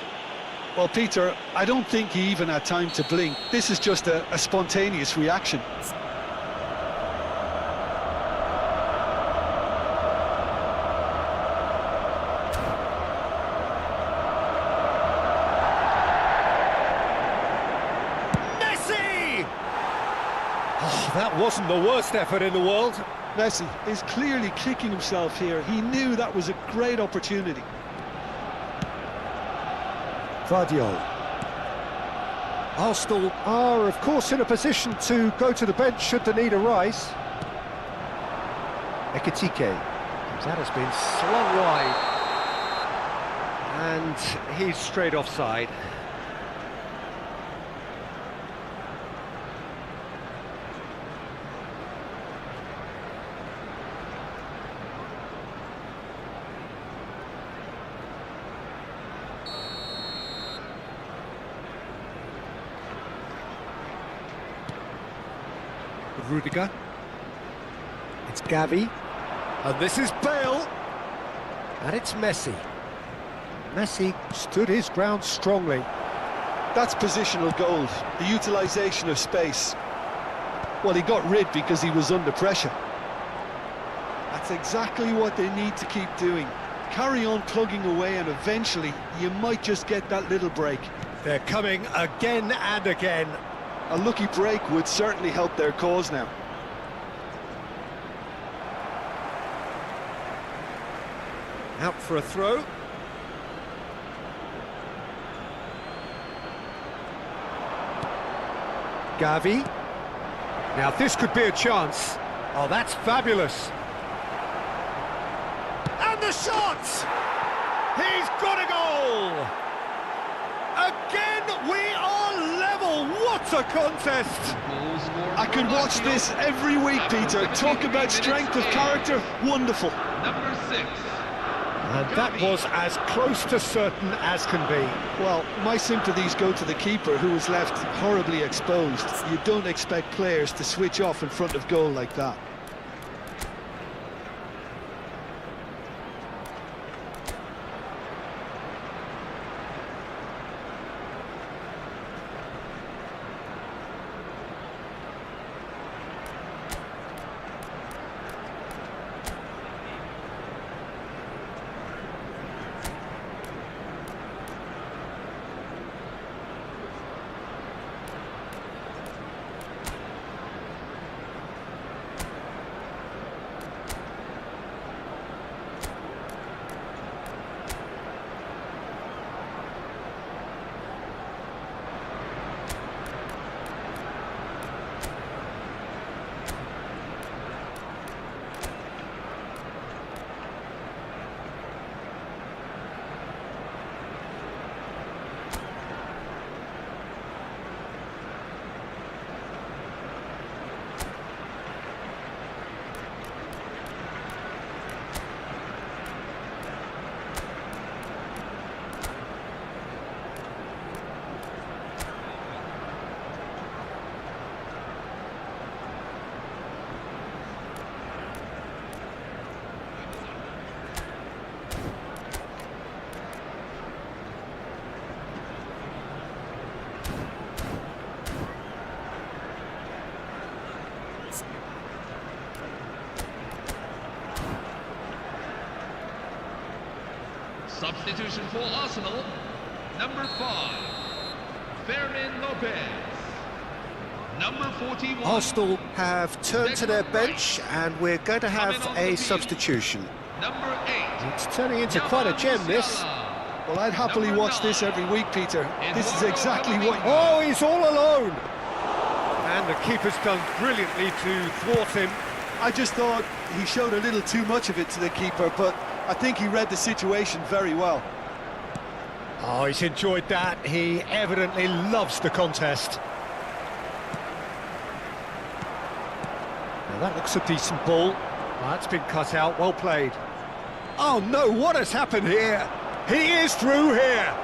Well, Peter, I don't think he even had time to blink. This is just a spontaneous reaction. That wasn't the worst effort in the world. Messi is clearly kicking himself here. He knew that was a great opportunity. Vardiol. Arsenal are, of course, in a position to go to the bench should the need arise. Ekitike. That has been slung wide. And he's straight offside. Rudiger. It's Gavi. And this is Bale. And it's Messi. Messi stood his ground strongly. That's positional gold, the utilisation of space. Well, he got rid because he was under pressure. That's exactly what they need to keep doing. Carry on plugging away and eventually you might just get that little break. They're coming again and again. A lucky break would certainly help their cause now. Out for a throw. Gavi. Now this could be a chance. Oh, that's fabulous. And the shot! He's got a goal! Again, we are level. What a contest! Goal scored I for could watch Lazio. this every week, Peter. Talk about strength of character. Wonderful. Number 6. And that was as close to certain as can be. Well, my sympathies go to the keeper, who was left horribly exposed. You don't expect players to switch off in front of goal like that. Substitution for Arsenal, number 5, Fermin Lopez. Number 41. Arsenal have turned to their bench and we're going to have a substitution. Number 8. It's turning into quite a gem, this. Well, I'd happily watch this every week, Peter. This is exactly what... Oh, he's all alone! And the keeper's done brilliantly to thwart him. I just thought he showed a little too much of it to the keeper, but I think he read the situation very well. Oh, he's enjoyed that. He evidently loves the contest. Now that looks a decent ball. Oh, that's been cut out, well played. Oh no, what has happened here? He is through here!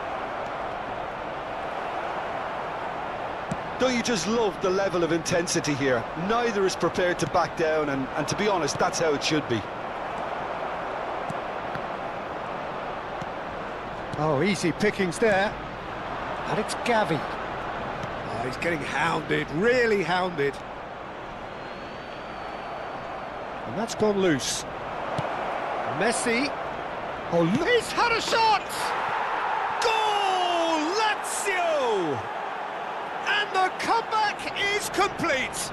Don't you just love the level of intensity here? Neither is prepared to back down, and to be honest, that's how it should be. Oh, easy pickings there. And it's Gavi. Oh, he's getting hounded, really hounded. And that's gone loose. Messi. Oh, he's had a shot! Goal! Lazio! And the comeback is complete.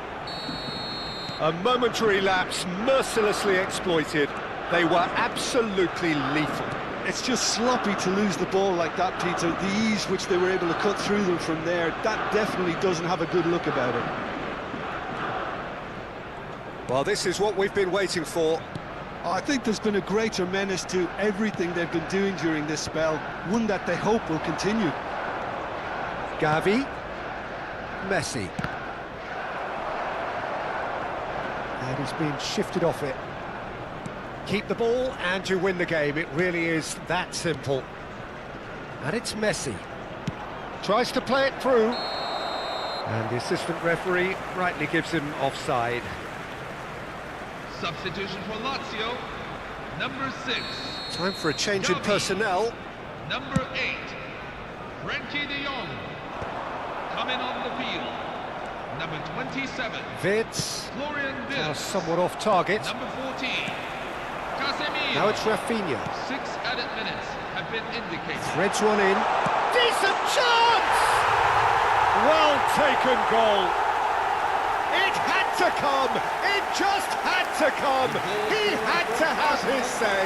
A momentary lapse, mercilessly exploited. They were absolutely lethal. It's just sloppy to lose the ball like that, Peter. The ease which they were able to cut through them from there, that definitely doesn't have a good look about it. Well, this is what we've been waiting for. I think there's been a greater menace to everything they've been doing during this spell, one that they hope will continue. Gavi. Messi. And he's been shifted off it. Keep the ball and you win the game. It really is that simple. And it's Messi. Tries to play it through. And the assistant referee rightly gives him offside. Substitution for Lazio, number 6. Time for a change in personnel. Number 8, Frankie de Jong. Coming on the field, number 27. Vids. Florian Now Wirtz. somewhat off target. Number 14, Casemiro. Now it's Rafinha. 6 added minutes have been indicated. Threads one in. Decent chance! Well taken goal. It had to come. It just had to come. He had to have his say.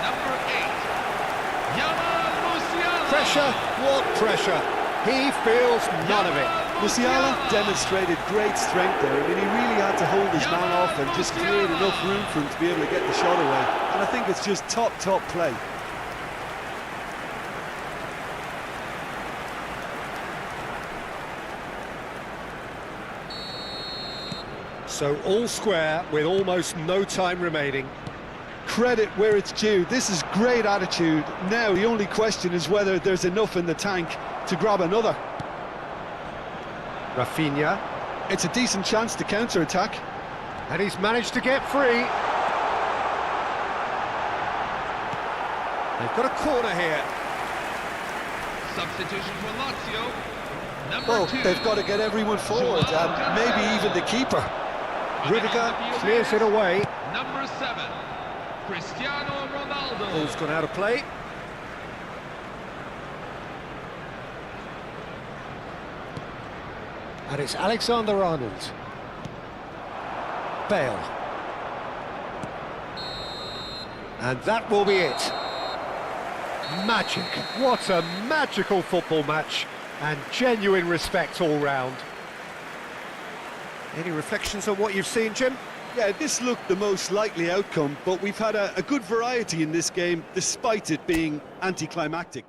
Number 8, Yamal Musiala. Pressure? What pressure? He feels none of it. Musiala demonstrated great strength there. I mean, he really had to hold his man off and just create enough room for him to be able to get the shot away. And I think it's just top play. So all square with almost no time remaining. Credit where it's due. This is great attitude. Now the only question is whether there's enough in the tank to grab another. Rafinha. It's a decent chance to counter-attack. And he's managed to get free. They've got a corner here. Substitution for Lazio, number Well, 2. they've got to get everyone forward, and maybe even the keeper. Rudiger clears it away. Number 7, Cristiano Ronaldo. Ball's gone out of play. And it's Alexander-Arnold. Bale. And that will be it. Magic. What a magical football match. And genuine respect all round. Any reflections on what you've seen, Jim? Yeah, this looked the most likely outcome, but we've had a good variety in this game, despite it being anticlimactic.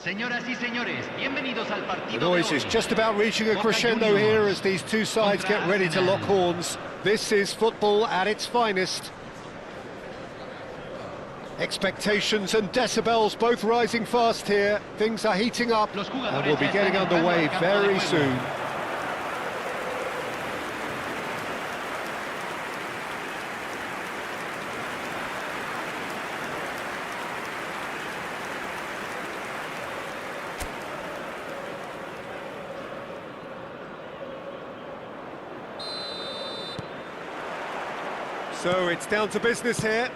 Señoras y señores, bienvenidos al The partido de noise hoy. is just about reaching a Boca crescendo Juniors here as these two sides get ready to lock horns. This is football at its finest. Expectations and decibels both rising fast here. Things are heating up Los jugadores and we'll be ya getting están entrando underway al campo de very juego. soon. So it's down to business here.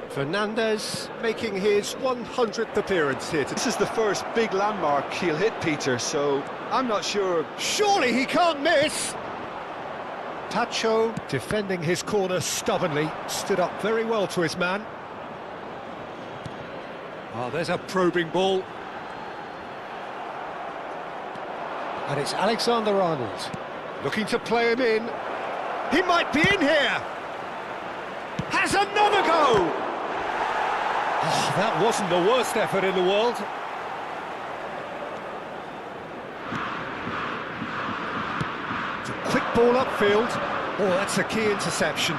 Fernandez making his 100th appearance here today. This is the first big landmark he'll hit, Peter, so I'm not sure. Surely he can't miss! Pacho, defending his corner stubbornly, stood up very well to his man. Oh, there's a probing ball. And it's Alexander-Arnold, looking to play him in. He might be in here! Has another go! Oh, that wasn't the worst effort in the world. It's a quick ball upfield. Oh, that's a key interception.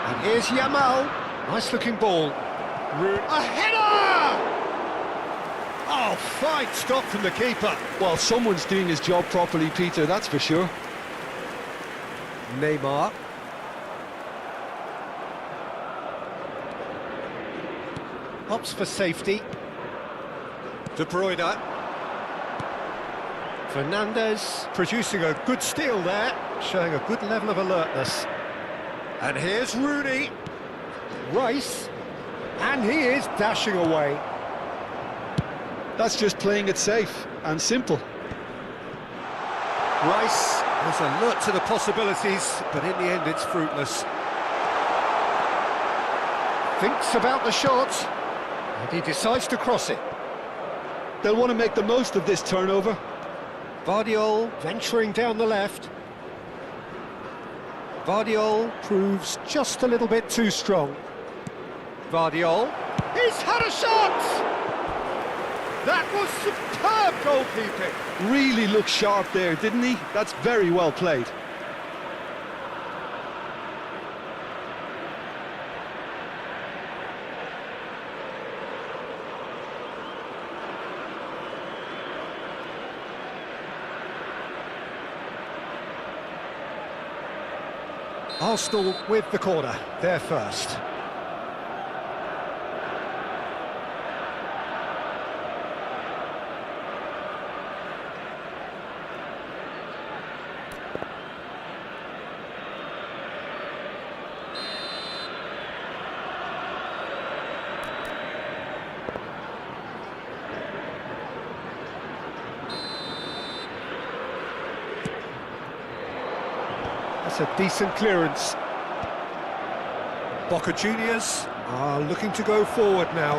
And here's Yamal. Nice looking ball. A header! Oh, fine stop from the keeper. Well, someone's doing his job properly, Peter, that's for sure. Neymar. Opts for safety. De Bruyne. Fernandez producing a good steal there, showing a good level of alertness. And here's Rooney. Rice. And he is dashing away. That's just playing it safe and simple. Rice was alert to the possibilities, but in the end it's fruitless. Thinks about the shot, and he decides to cross it. They'll want to make the most of this turnover. Vardiol venturing down the left. Vardiol proves just a little bit too strong. Vardiol, he's had a shot! That was superb goalkeeping. Really looked sharp there, didn't he? That's very well played. Arsenal with the corner, they're first. That's a decent clearance. Boca Juniors are looking to go forward now.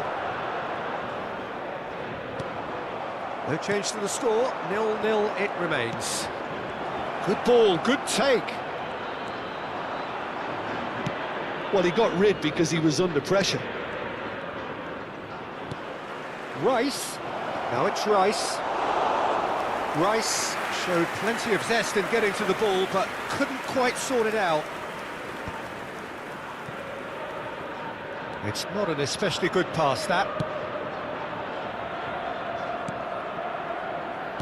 No change to the score, 0-0 it remains. Good ball, good take. Well, he got rid because he was under pressure. Rice, now it's Rice. Rice showed plenty of zest in getting to the ball, but couldn't quite sort it out. It's not an especially good pass, that.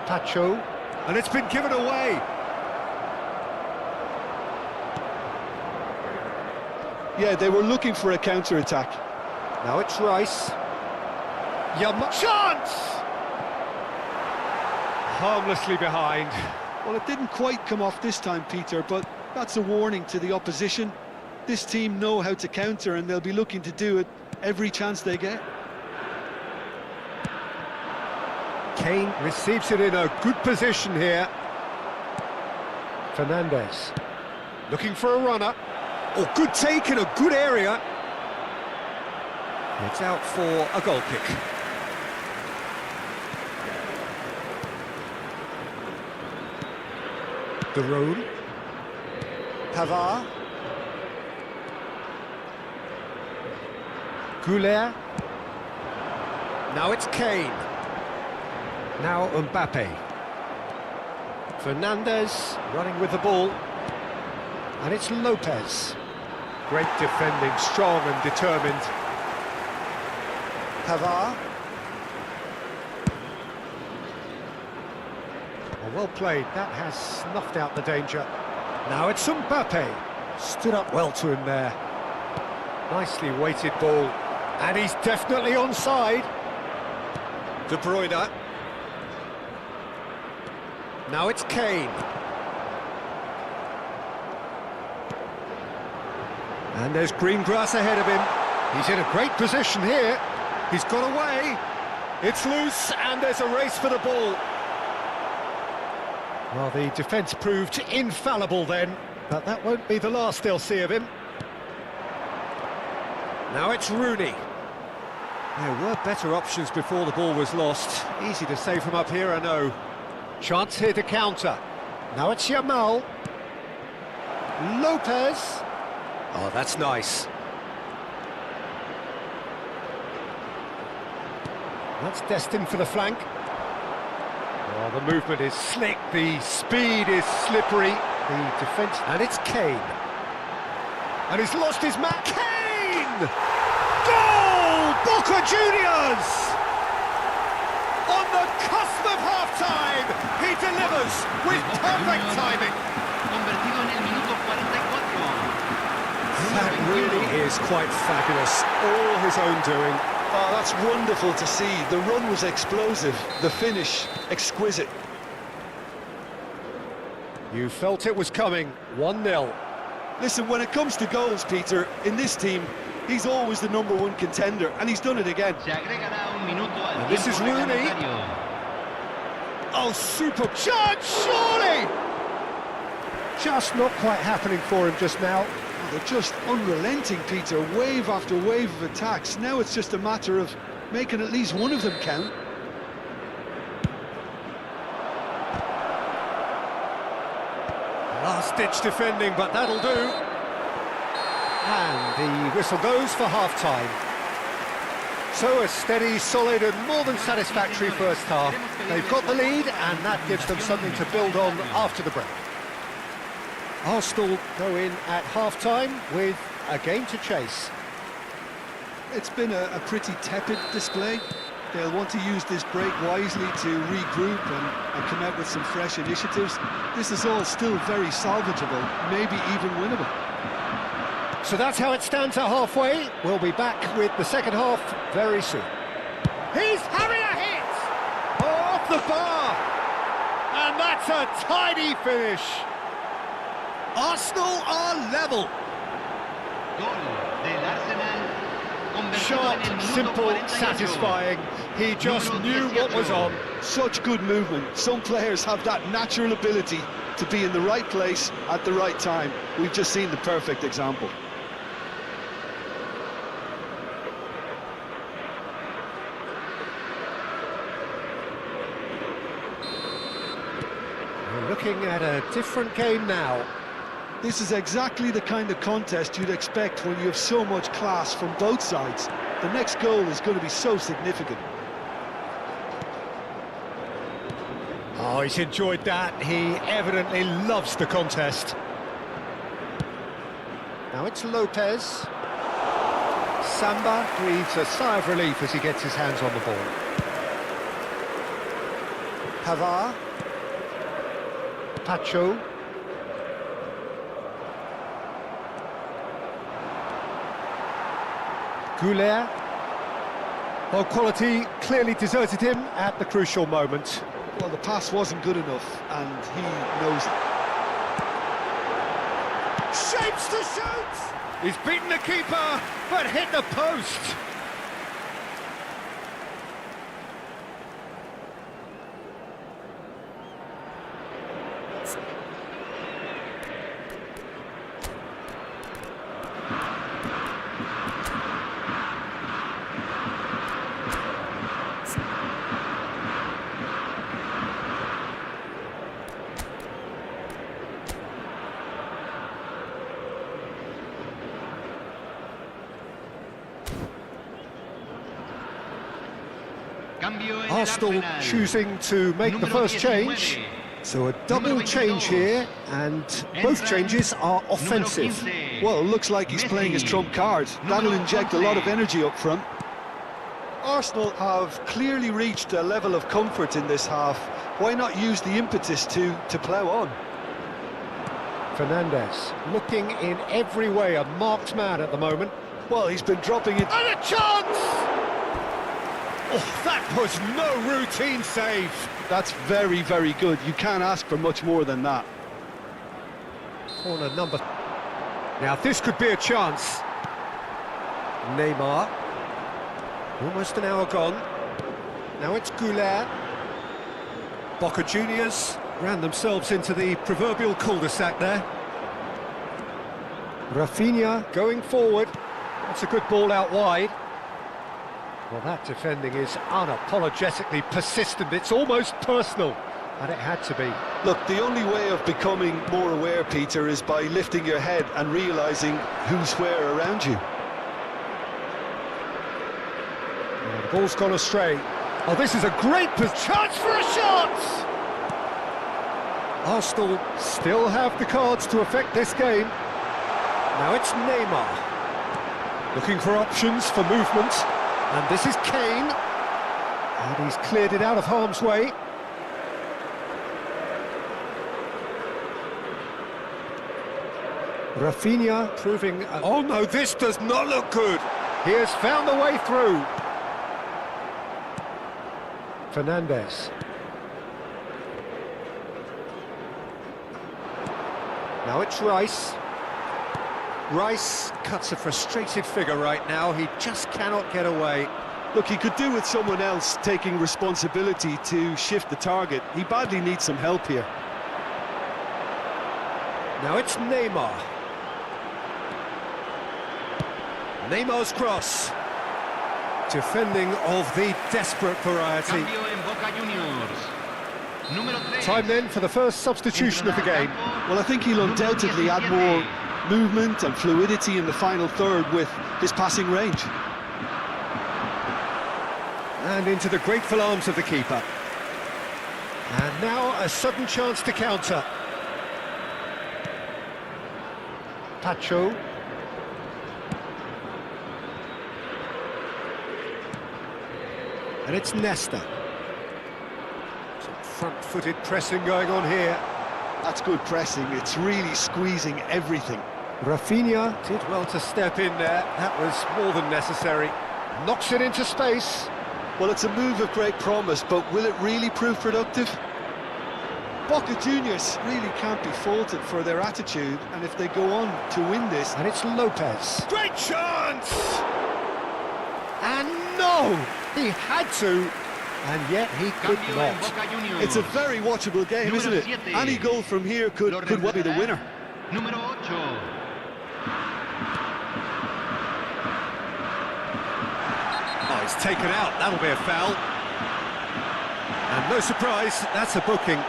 Pacho, and it's been given away. Yeah, they were looking for a counter-attack. Now it's Rice. Chance! Harmlessly behind. Well, it didn't quite come off this time, Peter, but that's a warning to the opposition. This team know how to counter, and they'll be looking to do it every chance they get. Kane receives it in a good position here. Fernandez looking for a runner. Oh, good take in a good area. It's out for a goal kick. De Roon. Pavard. Goulet. Now it's Kane. Now Mbappe. Fernandez running with the ball. And it's Lopez. Great defending, strong and determined. Pavard. Oh, well played, that has snuffed out the danger. Now it's Mbappe. Stood up well to him there. Nicely weighted ball. And he's definitely onside. De Bruyne. Now it's Kane. And there's green grass ahead of him. He's in a great position here. He's got away. It's loose, and there's a race for the ball. Well, the defence proved infallible then, but that won't be the last they'll see of him. Now it's Rooney. There were better options before the ball was lost. Easy to say from up here, I know. Chance here to counter. Now it's Yamal. Lopez. Oh, that's nice. That's destined for the flank. Oh, the movement is slick, the speed is slippery, the defence... And it's Kane. And he's lost his man. Kane! Goal! Boca Juniors! On the cusp of half-time, he delivers with perfect timing. Convertido en el minuto 44. That really is quite fabulous. All his own doing. Oh, that's wonderful to see. The run was explosive, the finish exquisite. You felt it was coming. 1-0. Listen, when it comes to goals, Peter, in this team, he's always the #1 contender, and he's done it again. Se agregará un minuto al And this tiempo is Rooney. reglamentario. Oh, super chance, surely! Just not quite happening for him just now. Oh, they're just unrelenting, Peter, wave after wave of attacks. Now it's just a matter of making at least one of them count. Last-ditch defending, but that'll do. And the whistle goes for half-time. So a steady, solid and more than satisfactory first half. They've got the lead, and that gives them something to build on after the break. Arsenal go in at half-time with a game to chase. It's been a pretty tepid display. They'll want to use this break wisely to regroup and come out with some fresh initiatives. This is all still very salvageable, maybe even winnable. So that's how it stands at halfway. We'll be back with the second half very soon. He's having a hit! Oh, off the bar! And that's a tidy finish. Arsenal are level. Gol del Arsenal. Convertido Sharp, en el minuto simple, 48. satisfying. He just knew what was on. Such good movement. Some players have that natural ability to be in the right place at the right time. We've just seen the perfect example. We're looking at a different game now. This is exactly the kind of contest you'd expect when you have so much class from both sides. The next goal is going to be so significant. Oh, he's enjoyed that. He evidently loves the contest. Now it's Lopez. Samba breathes a sigh of relief as he gets his hands on the ball. Pavard. Pacho. Goulet. Well, quality clearly deserted him at the crucial moment. Well, the pass wasn't good enough, and he knows it. Shapes to shoot! He's beaten the keeper, but hit the post. Cambio en el Arsenal Arsenal. choosing to make the Número first 19. change. So a double Número change 22. here, and both Entra changes are número offensive. 15. Well, it looks like he's playing his Messi. trump card. That'll Número inject a lot of 11. energy up front. Arsenal have clearly reached a level of comfort in this half. Why not use the impetus to plough on? Fernandes looking in every way a marked man at the moment. Well, he's been dropping it. And a chance! Oh, that was no routine save. That's very, very good. You can't ask for much more than that. Corner number. Now this could be a chance. Neymar. Almost an hour gone. Now it's Goulet. Boca Juniors ran themselves into the proverbial cul-de-sac there. Rafinha going forward. That's a good ball out wide. Well, that defending is unapologetically persistent. It's almost personal, and it had to be. Look, the only way of becoming more aware, Peter, is by lifting your head and realising who's where around you. And the ball's gone astray. Oh, this is a great chance for a shot! Arsenal still have the cards to affect this game. Now it's Neymar. Looking for options for movement. And this is Kane. And he's cleared it out of harm's way. Rafinha proving... Oh no, this does not look good. He has found the way through. Fernandes. Now it's Rice. Rice cuts a frustrated figure right now. He just cannot get away. Look, he could do with someone else taking responsibility to shift the target. He badly needs some help here. Now it's Neymar. Neymar's cross. Defending of the desperate variety. Cambio en Boca Juniors. Número 3. Time then for the first substitution of the game. Well, I think he'll undoubtedly add more movement and fluidity in the final third with his passing range. And into the grateful arms of the keeper. And now a sudden chance to counter. Pacho. And it's Nesta. Some front-footed pressing going on here. That's good pressing. It's really squeezing everything. Rafinha did well to step in there. That was more than necessary. Knocks it into space. Well, it's a move of great promise, but will it really prove productive? Boca Juniors really can't be faulted for their attitude, and if they go on to win this... And it's Lopez. Great chance! And no! He had to, and yet he could Cambio en not. Boca Juniors. It's a very watchable game, isn't it? Número 7. Any goal from here could well be the winner. Número 8. Oh, it's taken out. That'll be a foul. And no surprise, that's a booking.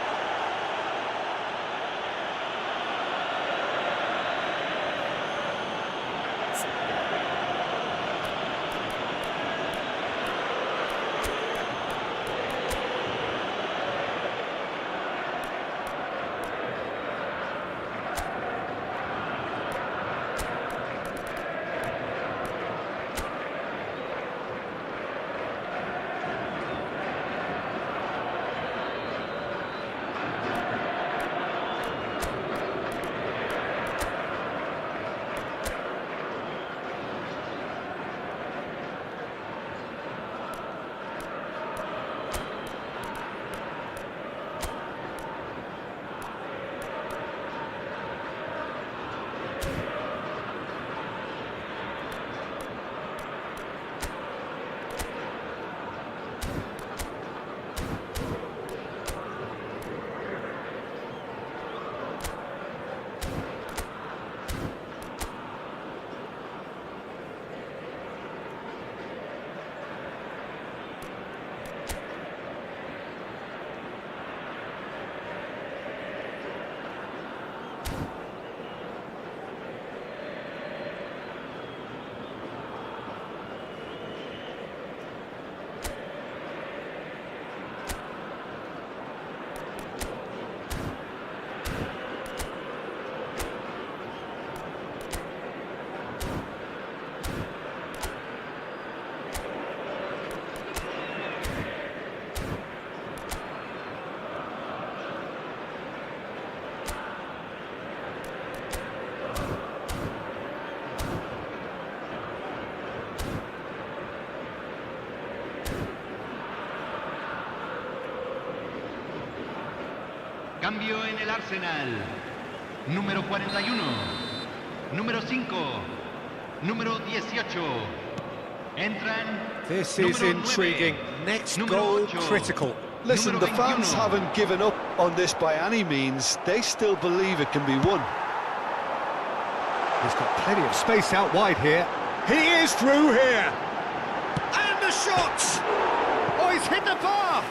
Cambio en el Arsenal. Número 41. Número 5. Número 18. Entran. This is número intriguing. 9, Next número goal 8, critical. Listen, número the fans 21. haven't given up on this by any means. They still believe it can be won. He's got plenty of space out wide here. He is through here. And the shots! Oh, he's hit the bar!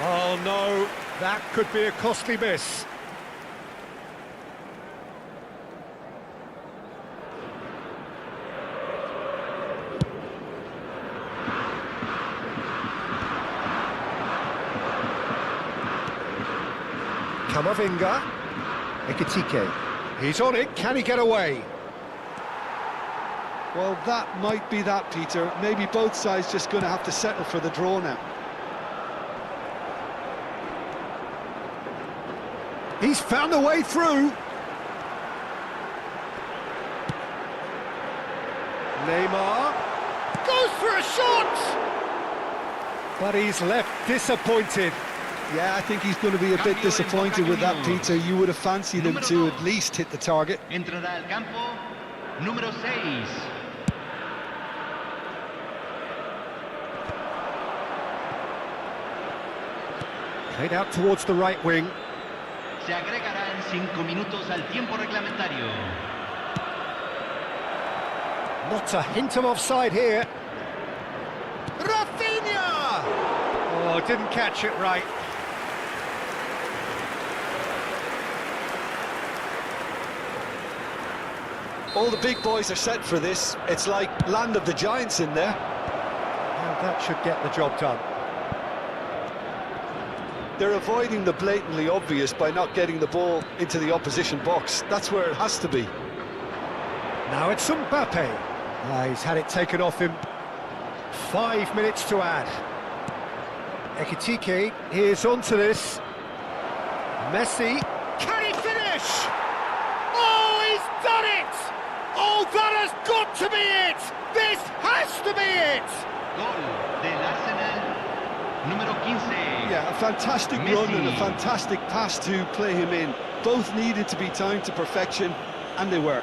Oh no, that could be a costly miss. Kamavinga. Ekitike. He's on it, can he get away? Well, that might be that, Peter. Maybe both sides just going to have to settle for the draw now. He's found a way through. Neymar goes for a shot! But he's left disappointed. Yeah, I think he's going to be a bit disappointed with that, Peter. You would have fancied him to at least hit the target. Entrará al campo. Número 6. Played out towards the right wing. Se agregarán 5 minutos al tiempo reglamentario. Not a hint of offside here. Rafinha! Oh, didn't catch it right. All the big boys are set for this. It's like land of the giants in there. Well, that should get the job done. They're avoiding the blatantly obvious by not getting the ball into the opposition box. That's where it has to be. Now it's Mbappe. He's had it taken off him. 5 minutes to add. Ekitike is onto this. Messi. Can he finish? Oh, he's done it! Oh, that has got to be it! This has to be it! Gol del Arsenal. Número 15. Yeah, a fantastic run and a fantastic pass to play him in. Both needed to be timed to perfection, and they were.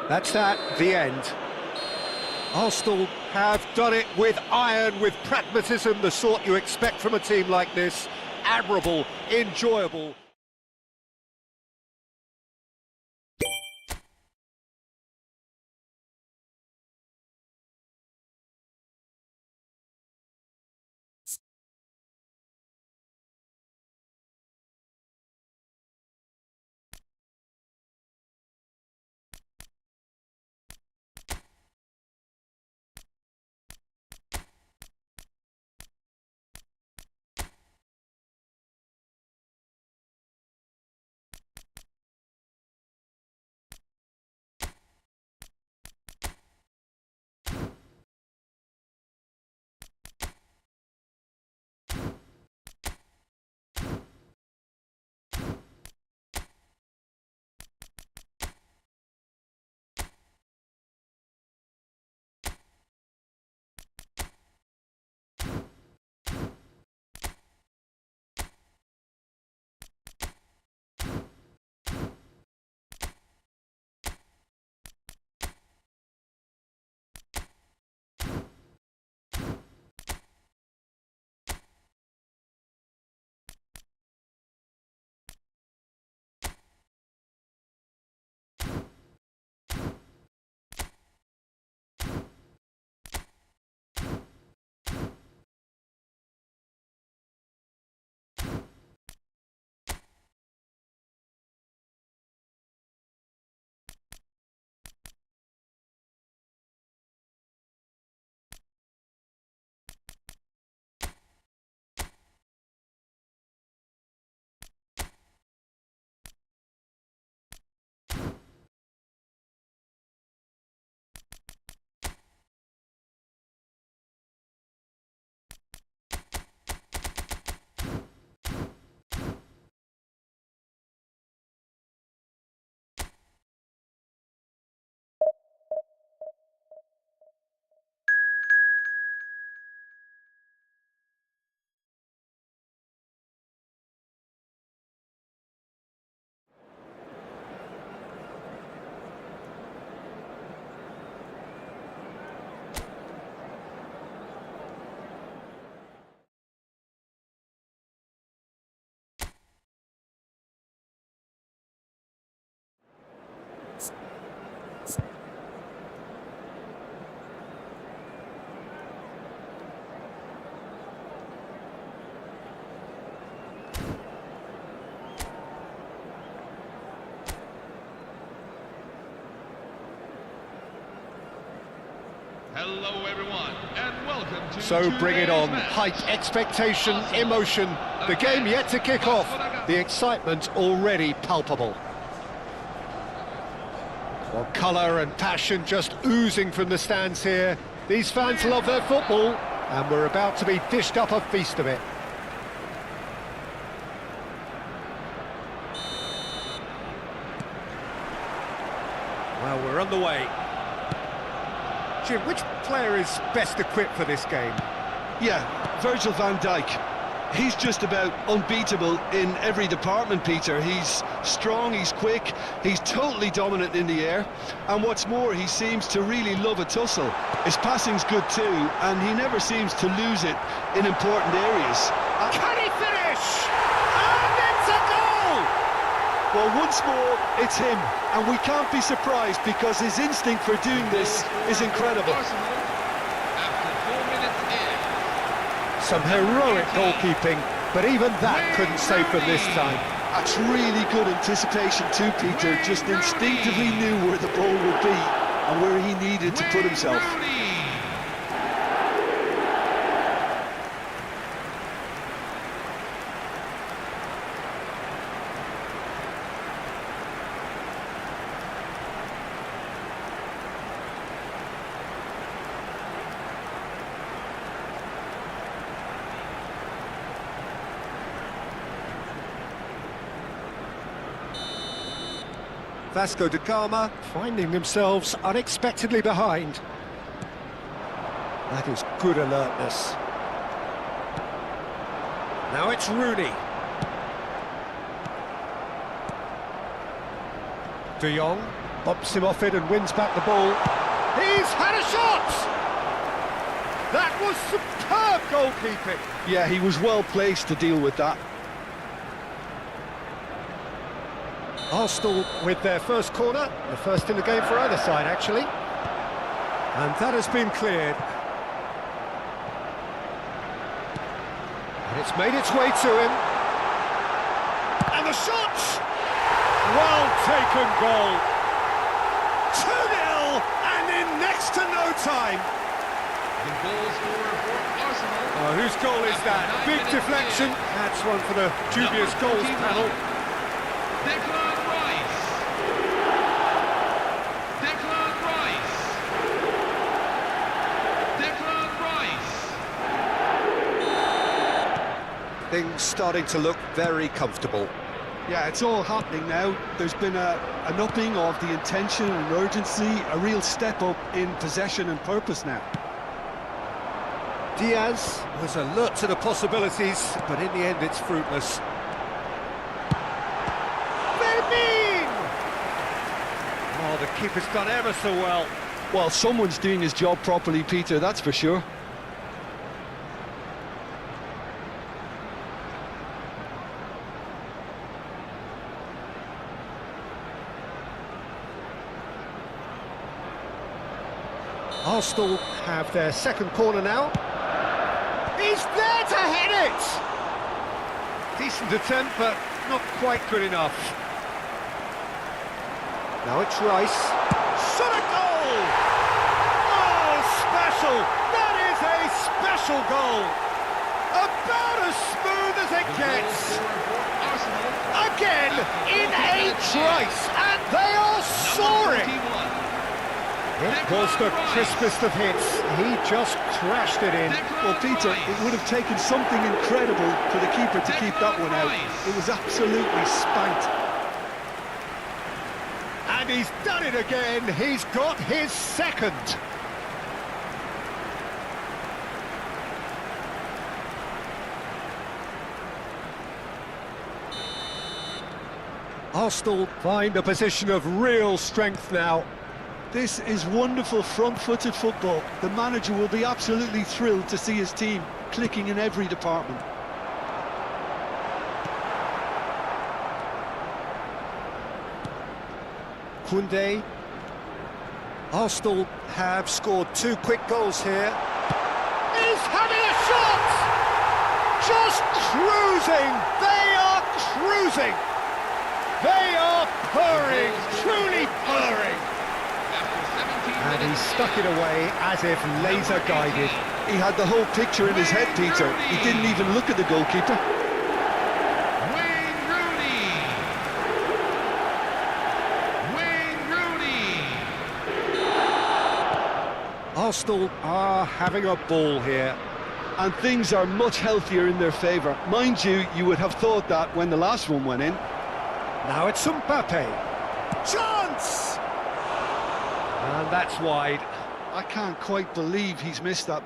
That's that, the end. Arsenal have done it with iron, with pragmatism, the sort you expect from a team like this. Admirable, enjoyable. Hello everyone, and welcome to So bring it on. today's match. Height, expectation, Arsenal emotion. The game yet to kick off. The excitement already palpable. Well, colour and passion just oozing from the stands here. These fans love their football, and we're about to be dished up a feast of it. Well, we're on the way. Jim, which player is best equipped for this game? Yeah, Virgil van Dijk. He's just about unbeatable in every department, Peter. He's strong, he's quick, he's totally dominant in the air, and what's more, he seems to really love a tussle. His passing's good too, and he never seems to lose it in important areas. Can he finish? And it's a goal! Well, once more, it's him, and we can't be surprised because his instinct for doing this is incredible. Arsenal, after 4 minutes in. Some heroic goalkeeping, but even that couldn't save them this time. That's really good anticipation too, Peter. Just instinctively knew where the ball would be and where he needed to put himself. Rooney. Vasco da Gama finding themselves unexpectedly behind. That is good alertness. Now it's Rooney. De Jong bumps him off it and wins back the ball. He's had a shot! That was superb goalkeeping. Yeah, he was well placed to deal with that. Arsenal with their first corner, the first in the game for either side, actually. And that has been cleared. And it's made its way to him. And the shot! Well taken goal. 2-0, and in next to no time. The goal scorer for Arsenal. Oh, whose goal is that? Big deflection. That's one for the dubious goals panel. Declan Rice. Declan Rice. Declan Rice. Things starting to look very comfortable. Yeah, it's all happening now. There's been an upping of the intention and urgency, a real step up in possession and purpose now. Diaz was alert to the possibilities, but in the end it's fruitless. Oh, the keeper's done ever so well. Well, someone's doing his job properly, Peter, that's for sure. Arsenal have their second corner now. He's there to hit it! Decent attempt, but not quite good enough. Now it's Rice. Shot a goal! Oh, special! That is a special goal! About as smooth as it gets! Again, in a trice, and they are soaring! It was the crispest of hits. He just crashed it in. Well, Peter, it would have taken something incredible for the keeper to keep that one out. It was absolutely spanked. And he's done it again. He's got his second. Arsenal find a position of real strength now. This is wonderful front-footed football. The manager will be absolutely thrilled to see his team clicking in every department. Koundé. Arsenal have scored 2 quick goals here. He's having a shot! Just cruising! They are cruising! They are purring, truly purring! And he stuck it away as if laser guided. He had the whole picture in his head, Peter. He didn't even look at the goalkeeper. Wayne Rooney. Arsenal are having a ball here. And things are much healthier in their favour. Mind you, you would have thought that when the last one went in. Now it's Mbappe. Chance! And that's wide. I can't quite believe he's missed that